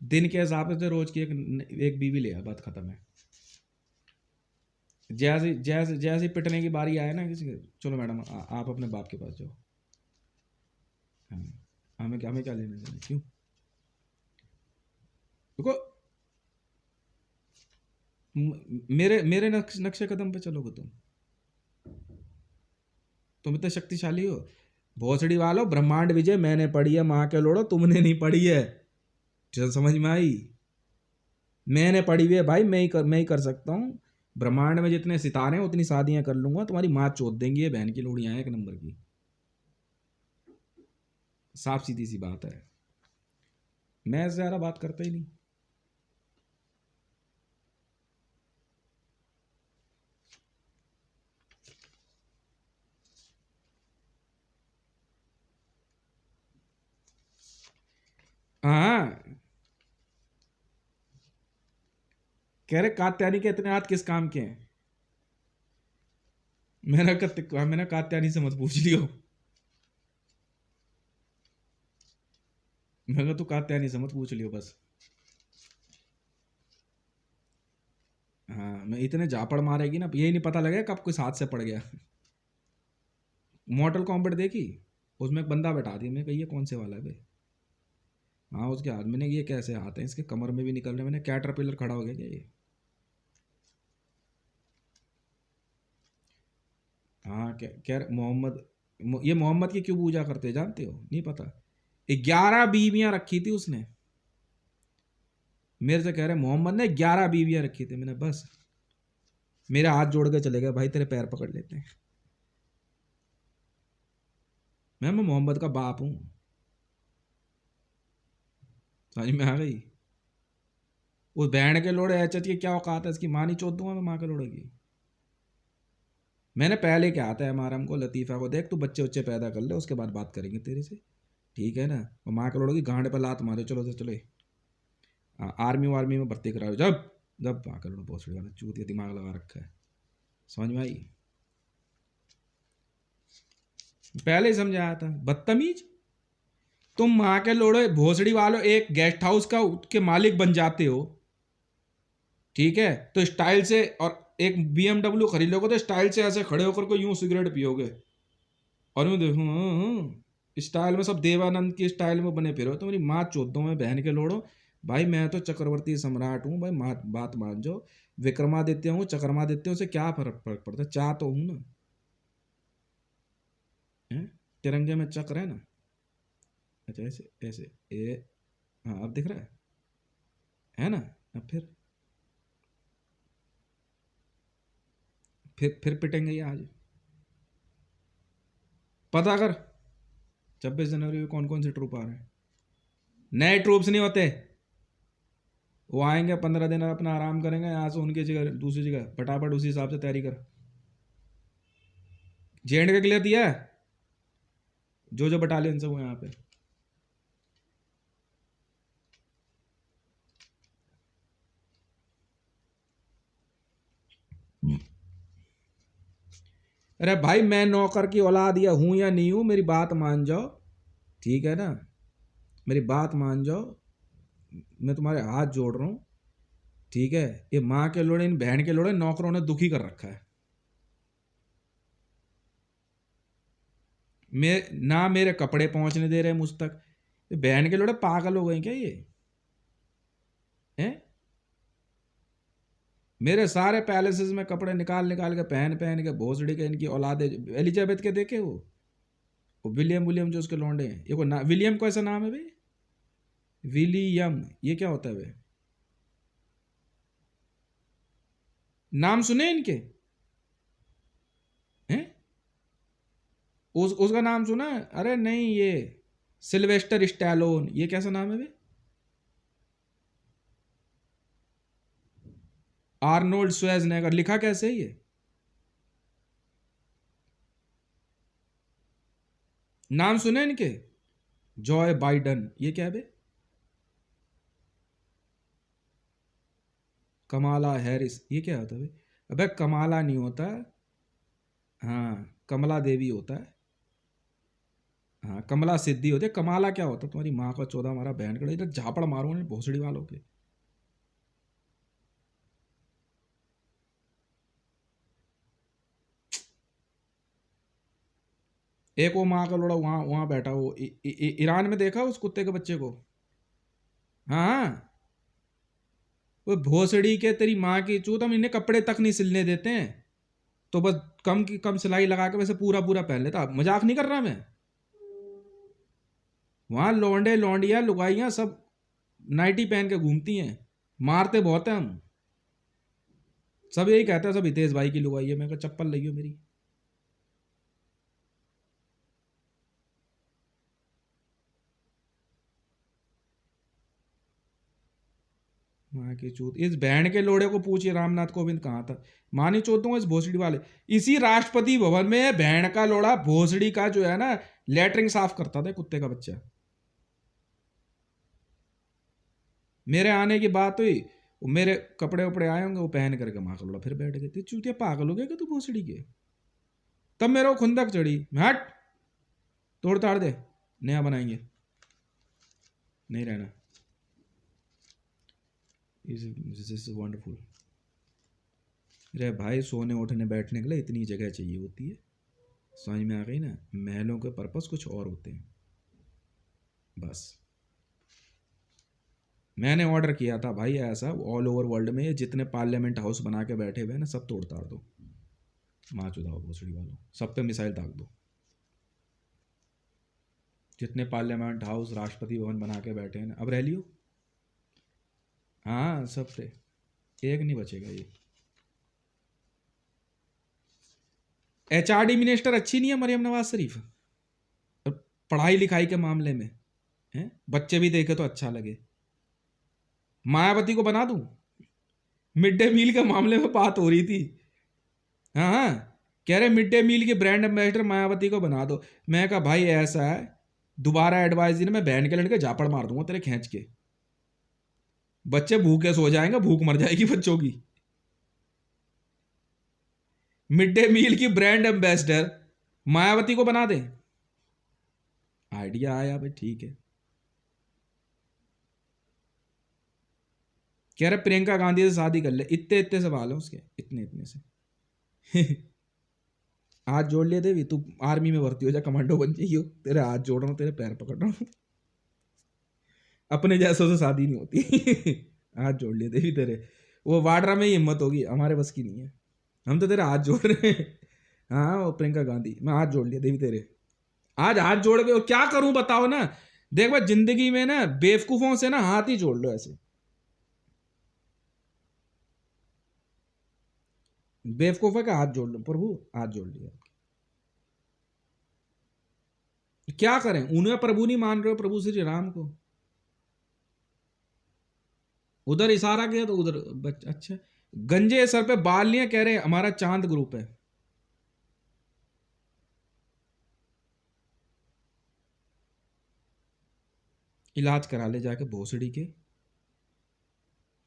दिन के हिसाब से रोज की एक बीवी ले आ, बात खत्म है। जैसे जैसे जैसे पिटने की बारी आए ना किसी के, चलो मैडम आप अपने बाप के पास जाओ। हाँ, हमें हमें क्या लेना देना, क्यों? देखो मेरे मेरे नक्शे कदम पे चलोगे तुम इतने शक्तिशाली हो। भोसड़ी वालों, ब्रह्मांड विजय मैंने पढ़ी है, माँ के लोड़ो तुमने नहीं पढ़ी है। चल समझ में आई? मैंने पढ़ी हुई है भाई, मैं ही कर सकता हूँ। ब्रह्मांड में जितने सितारे हैं उतनी शादियां कर लूंगा, तुम्हारी माँ चोद देंगी, ये बहन की लोड़ियां हैं 1 नंबर की। साफ सीधी सी बात है, मैं ज्यादा बात करता ही नहीं। हाँ कह रहे कात्यानी के इतने हाथ किस काम के हैं? मैंने कात्यानी से मत पूछ लियो। मैंने तो कात्यानी से मत पूछ लियो बस। हाँ मैं इतने झापड़ मारेगी ना, यही नहीं पता लगेगा कब किस हाथ से पड़ गया। मॉडल कॉम्बैट देखी, उसमें एक बंदा बैठा दिया, मैं कही ये कौन से वाला है भाई? हाँ उसके हाथ में, ये कैसे हाथ है इसके, कमर में भी निकल रहे। मैंने कैटरपिलर खड़ा हो गया क्या ये? हाँ, कह मोहम्मद, ये मोहम्मद की क्यों पूजा करते जानते हो? नहीं पता। 11 बीवियां रखी थी उसने। मेरे से कह रहे मोहम्मद ने 11 बीवियां रखी थी। मैंने बस मेरे हाथ जोड़ के चले गए, भाई तेरे पैर पकड़ लेते हैं। मैं मोहम्मद का बाप हूं, समझ में आ गई? उस बैंड के लोड़े एच की क्या औकात है, इसकी माँ नहीं चोद दूंगा मैं माँ के लोड़े की। मैंने पहले क्या था एमआरएम को, लतीफ़ा को, देख तू बच्चे उच्चे पैदा कर ले, उसके बाद बात करेंगे तेरे से, ठीक है ना? और माँ के लोड़े की गांड पे लात मारे, चलो से चलो आर्मी वार्मी में भर्ती कराओ, जब जब माँ के लोड़े भोसड़ी वाला चूतिया दिमाग लगा रखा है। समझ में आई? पहले ही समझाया था, बदतमीज। तुम माँ के लोड़े भोसड़ी वालों एक गेस्ट हाउस का के मालिक बन जाते हो, ठीक है? तो स्टाइल से, और एक BMW खरीद लोगे तो स्टाइल से ऐसे खड़े होकर को यूं सिगरेट पियोगे, और मैं देखूँ स्टाइल में, सब देवानंद की स्टाइल में बने फिरो। तो मेरी माँ चोदों में बहन के लोड़ो, भाई मैं तो चक्रवर्ती सम्राट हूँ भाई, बात मान जाओ। विक्रमादित्य हूँ, चक्रमादित्य हूँ, से क्या फर्क पड़ता है? चाह तो हूँ ना, है? तिरंगे में चक्र है ना। अच्छा ऐसे ऐसे हाँ अब दिख रहा है ना? अब फिर पिटेंगे ये आज। पता कर 26 जनवरी को कौन कौन से ट्रूप आ रहे हैं। नए ट्रूप्स नहीं होते, वो आएंगे 15 दिन अपना आराम करेंगे, यहाँ से उनकी जगह दूसरी जगह फटाफट उसी हिसाब से तैयारी कर। जेएंड के क्लियर दिया है, जो बटालियन सब हुए यहाँ पे। अरे भाई मैं नौकर की औलाद या हूं या नहीं हूं, मेरी बात मान जाओ, ठीक है ना? मेरी बात मान जाओ, मैं तुम्हारे हाथ जोड़ रहा हूं, ठीक है? ये माँ के लोड़े, इन बहन के लोड़े नौकरों ने दुखी कर रखा है। ना मेरे कपड़े पहुंचने दे रहे मुझ तक। ये बहन के लोड़े पागल हो गए क्या ये? हैं? मेरे सारे पैलेसेस में कपड़े निकाल निकाल के पहन पहन के भोसड़ी के इनकी औलादे, एलिजाबेथ के देखे वो विलियम विलियम जो उसके लौंडे हैं, ये को ना विलियम को ऐसा नाम है भाई, विलियम, ये क्या होता है भाई? नाम सुने इनके? हैं? उसका नाम सुना है? अरे नहीं, ये सिल्वेस्टर स्टैलोन, ये कैसा नाम है भाई? आर्नोल्ड श्वार्ज़नेगर, लिखा कैसे है ये? नाम सुने इनके? जॉय बाइडन, ये क्या है बे? कमाला हैरिस, ये क्या होता है बे? अबे कमाला नहीं होता, हाँ कमला देवी होता है। हाँ कमला सिद्धि होती है, कमाला क्या होता है? तुम्हारी माँ का चौदह, हमारा बहन कड़ा, इधर झापड़ मारो ने भोसड़ी वालों के। एक वो माँ का लोड़ा वहां वहां बैठा, वो ईरान में देखा उस कुत्ते के बच्चे को? हाँ हाँ। वो भोसड़ी के तेरी माँ की चूत, हम इन्हें कपड़े तक नहीं सिलने देते हैं, तो बस कम की कम सिलाई लगा के वैसे पूरा पूरा पहन लेता। मजाक नहीं कर रहा मैं। वहां लौंडे लौंडिया लुगाइयां सब नाइटी पहन के घूमती हैं, मारते बहुत हैं हम। सब यही कहते हैं, सब हितेश भाई की लुगाई है। मैं कहा चप्पल लगी मेरी। माँ की चूत, इस बैंड के लोड़े को पूछिए रामनाथ कोविंद कहाँ था। माँ नहीं चोद दूंगा इस भोसड़ी वाले। इसी राष्ट्रपति भवन में बैंड का लोड़ा भोसड़ी का जो है ना, लेटरिंग साफ करता था कुत्ते का बच्चा। मेरे आने की बात हुई, वो मेरे कपड़े उपड़े आए होंगे, वो पहन करके माँ का लोड़ा फिर बैठ गए थे। चूतिया पागल हो गया कि तू भोसड़ी के? तब मेरे को खुंदक चढ़ी, हट तोड़ ताड़ दे, नया बनाएंगे, नहीं रहना। This is wonderful. रे भाई सोने उठने बैठने के लिए इतनी जगह चाहिए होती है, समझ में आ गई ना? महलों के पर्पस कुछ और होते हैं। बस मैंने ऑर्डर किया था भाई ऐसा, ऑल ओवर वर्ल्ड में जितने पार्लियामेंट हाउस बना के बैठे हुए हैं ना, सब तोड़ ताड़ दो। माँ चुदाओ भोसड़ी वालों, सब पे मिसाइल दाग दो। जितने पार्लियामेंट हाउस राष्ट्रपति भवन बना के बैठे हैं अब रह लियो, हाँ सब पे, एक नहीं बचेगा। ये HRD मिनिस्टर अच्छी नहीं है मरियम नवाज शरीफ? पढ़ाई लिखाई के मामले में हैं, बच्चे भी देखे तो अच्छा लगे। मायावती को बना दूं? मिड डे मील के मामले में बात हो रही थी, हाँ हाँ, कह रहे मिड डे मील की ब्रांड एम्बेसडर मायावती को बना दो। मैं कहा भाई ऐसा है, दोबारा एडवाइस दी ना, मैं बहन के लड़के झापड़ मार दूंगा तेरे खींच के, बच्चे भूखे सो जाएंगे, भूख मर जाएगी बच्चों की। मिड डे मील की ब्रांड एम्बेसडर मायावती को बना दे। आइडिया आया भाई, ठीक है। कह रहे प्रियंका गांधी से शादी कर ले, इतने इतने सवाल है उसके, इतने इतने से। हाथ जोड़ लिए देवी, तू आर्मी में भर्ती हो जा, कमांडो बन जाइयो, तेरे हाथ जोड़ रहा हूँ, तेरे पैर पकड़ रहा हूँ। अपने जैसों से शादी नहीं होती। हाथ जोड़ लिए देवी तेरे, वो वाड्रा में ही हिम्मत होगी, हमारे बस की नहीं है, हम तो तेरे हाथ जोड़ रहे हैं। हाँ वो प्रियंका गांधी, मैं हाथ जोड़ लिया देवी तेरे, आज हाथ जोड़ के क्या करूं बताओ ना। देख भाई जिंदगी में ना बेवकूफों से ना हाथ ही जोड़ लो, ऐसे बेवकूफों का हाथ जोड़ लो, प्रभु हाथ जोड़ लिया। क्या करें, उन्हें प्रभु नहीं मान रहे हो, प्रभु श्री राम को। उधर इशारा किया तो उधर अच्छा, गंजे सर पे बाल लिए, कह रहे हमारा चांद ग्रुप है। इलाज करा ले जाके भोसड़ी के,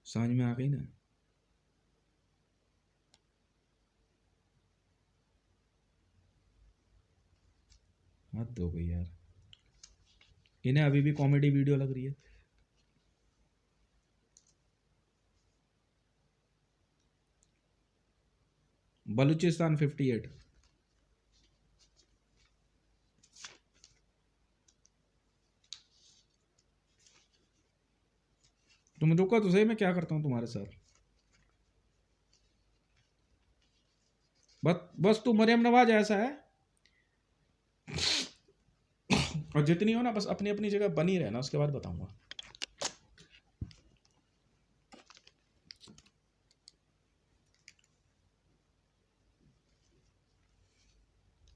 समझ में आ गई ना। हद हो गई यार, इन्हें अभी भी कॉमेडी वीडियो लग रही है। बलूचिस्तान 58, तुम रुको तो सही, मैं क्या करता हूं तुम्हारे साथ। बस तू मरियम नवाज ऐसा है, और जितनी हो ना बस अपनी अपनी जगह बनी रहना, उसके बाद बताऊंगा।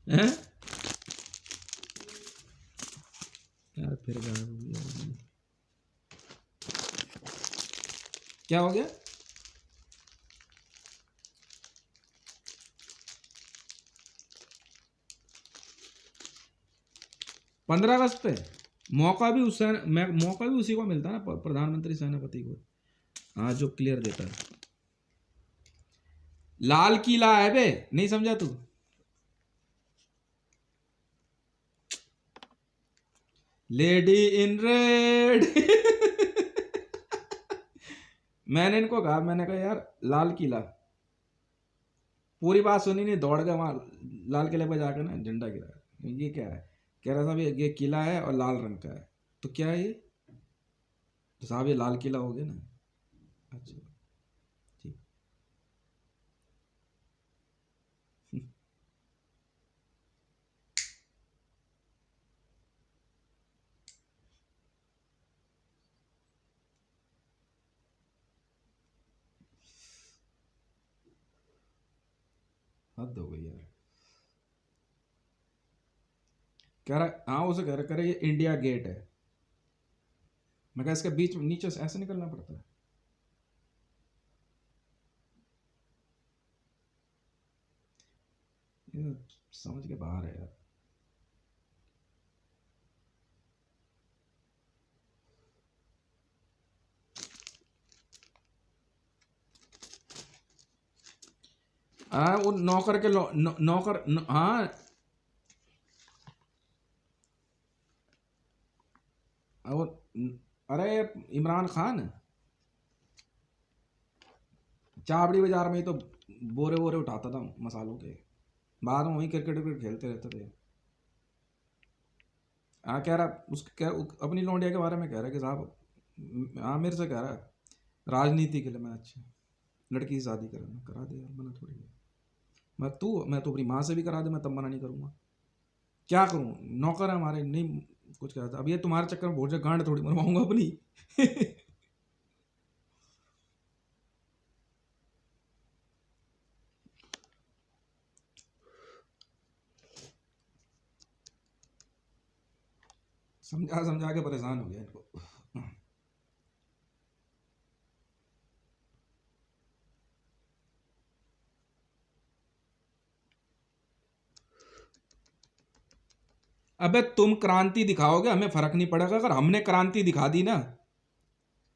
हैं? यार फिर क्या हो गया? 15 अगस्त पे मौका भी मौका भी उसी को मिलता है ना, प्रधानमंत्री सेनापति को, हाँ जो क्लियर देता है। लाल किला है बे, नहीं समझा तू? Lady in red. मैंने इनको कहा, मैंने कहा यार लाल किला, पूरी बात सुनी नहीं, दौड़ गए वहां लाल किले पर जाकर ना झंडा गिरा। ये क्या है? कह रहा साहब ये किला है और लाल रंग का है, तो क्या है ये? तो साहब ये लाल किला हो गया ना। अच्छा ठीक। हद हो गई यार। कह रहा हाँ, उसे कह रहा ये इंडिया गेट है। मैं कहा इसके बीच नीचे से ऐसे निकलना पड़ता है। ये समझ के बाहर है यार। हाँ वो नौकर के नौकर हाँ वो, अरे इमरान खान चाबड़ी बाजार में ही तो बोरे बोरे उठाता था मसालों के, बाद में वही क्रिकेट विकेट खेलते रहते थे। हाँ कह रहा अपनी लौंडिया के बारे में कह रहा कि साहब, हाँ मेरे से कह रहा है राजनीति के लिए मैं अच्छा लड़की की शादी करा दे यार, मना थोड़ी है। मैं तो अपनी माँ से भी करा दे, मैं तब मना नहीं करूँगा। क्या करूँ, नौकर है हमारे, नहीं कुछ कहता। अब ये तुम्हारे चक्कर में बहुत गांड थोड़ी मरवाऊंगा अपनी। समझा समझा के परेशान हो गया इनको। अबे तुम क्रांति दिखाओगे, हमें फर्क नहीं पड़ेगा। अगर हमने क्रांति दिखा दी ना,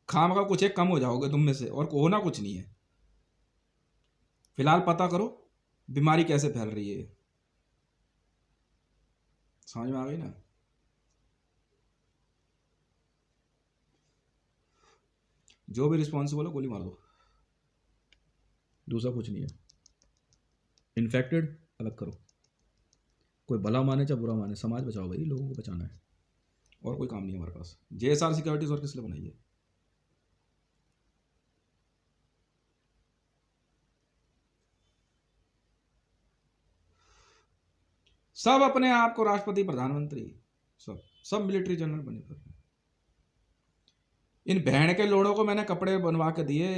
खाम का कुछ एक कम हो जाओगे तुम में से, और होना कुछ नहीं है। फिलहाल पता करो बीमारी कैसे फैल रही है, समझ में आ गई ना। जो भी रिस्पॉन्सिबल हो गोली मार दो, दूसरा कुछ नहीं है। इन्फेक्टेड अलग करो, कोई भला माने चाहे बुरा माने, समाज बचाओ भाई, लोगों को बचाना है, और कोई काम नहीं है हमारे पास। जेएसआर सिक्योरिटीज और किस लिए बनाई है? सब अपने आप को राष्ट्रपति प्रधानमंत्री, सब सब मिलिट्री जनरल बने फिर। इन बहन के लोड़ों को मैंने कपड़े बनवा के दिए।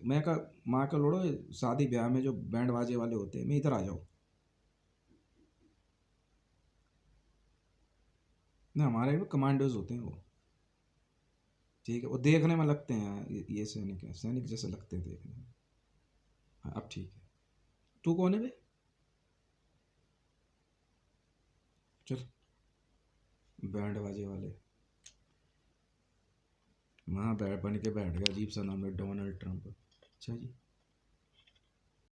मैं का माँ के लोड़ो, शादी ब्याह में जो बैंड बाजे वाले होते हैं, मैं इधर आ जाओ ना, हमारे में कमांडोज होते हैं वो, ठीक है, वो देखने में लगते हैं ये सैनिक है, सैनिक जैसे लगते हैं देखने में। हाँ अब ठीक है। तू कौन है बे? चल, बैंड बाजे वाले, वहाँ बैठ बन के बैठ गया, अजीब सा नाम है, डोनाल्ड ट्रंप। अच्छा जी।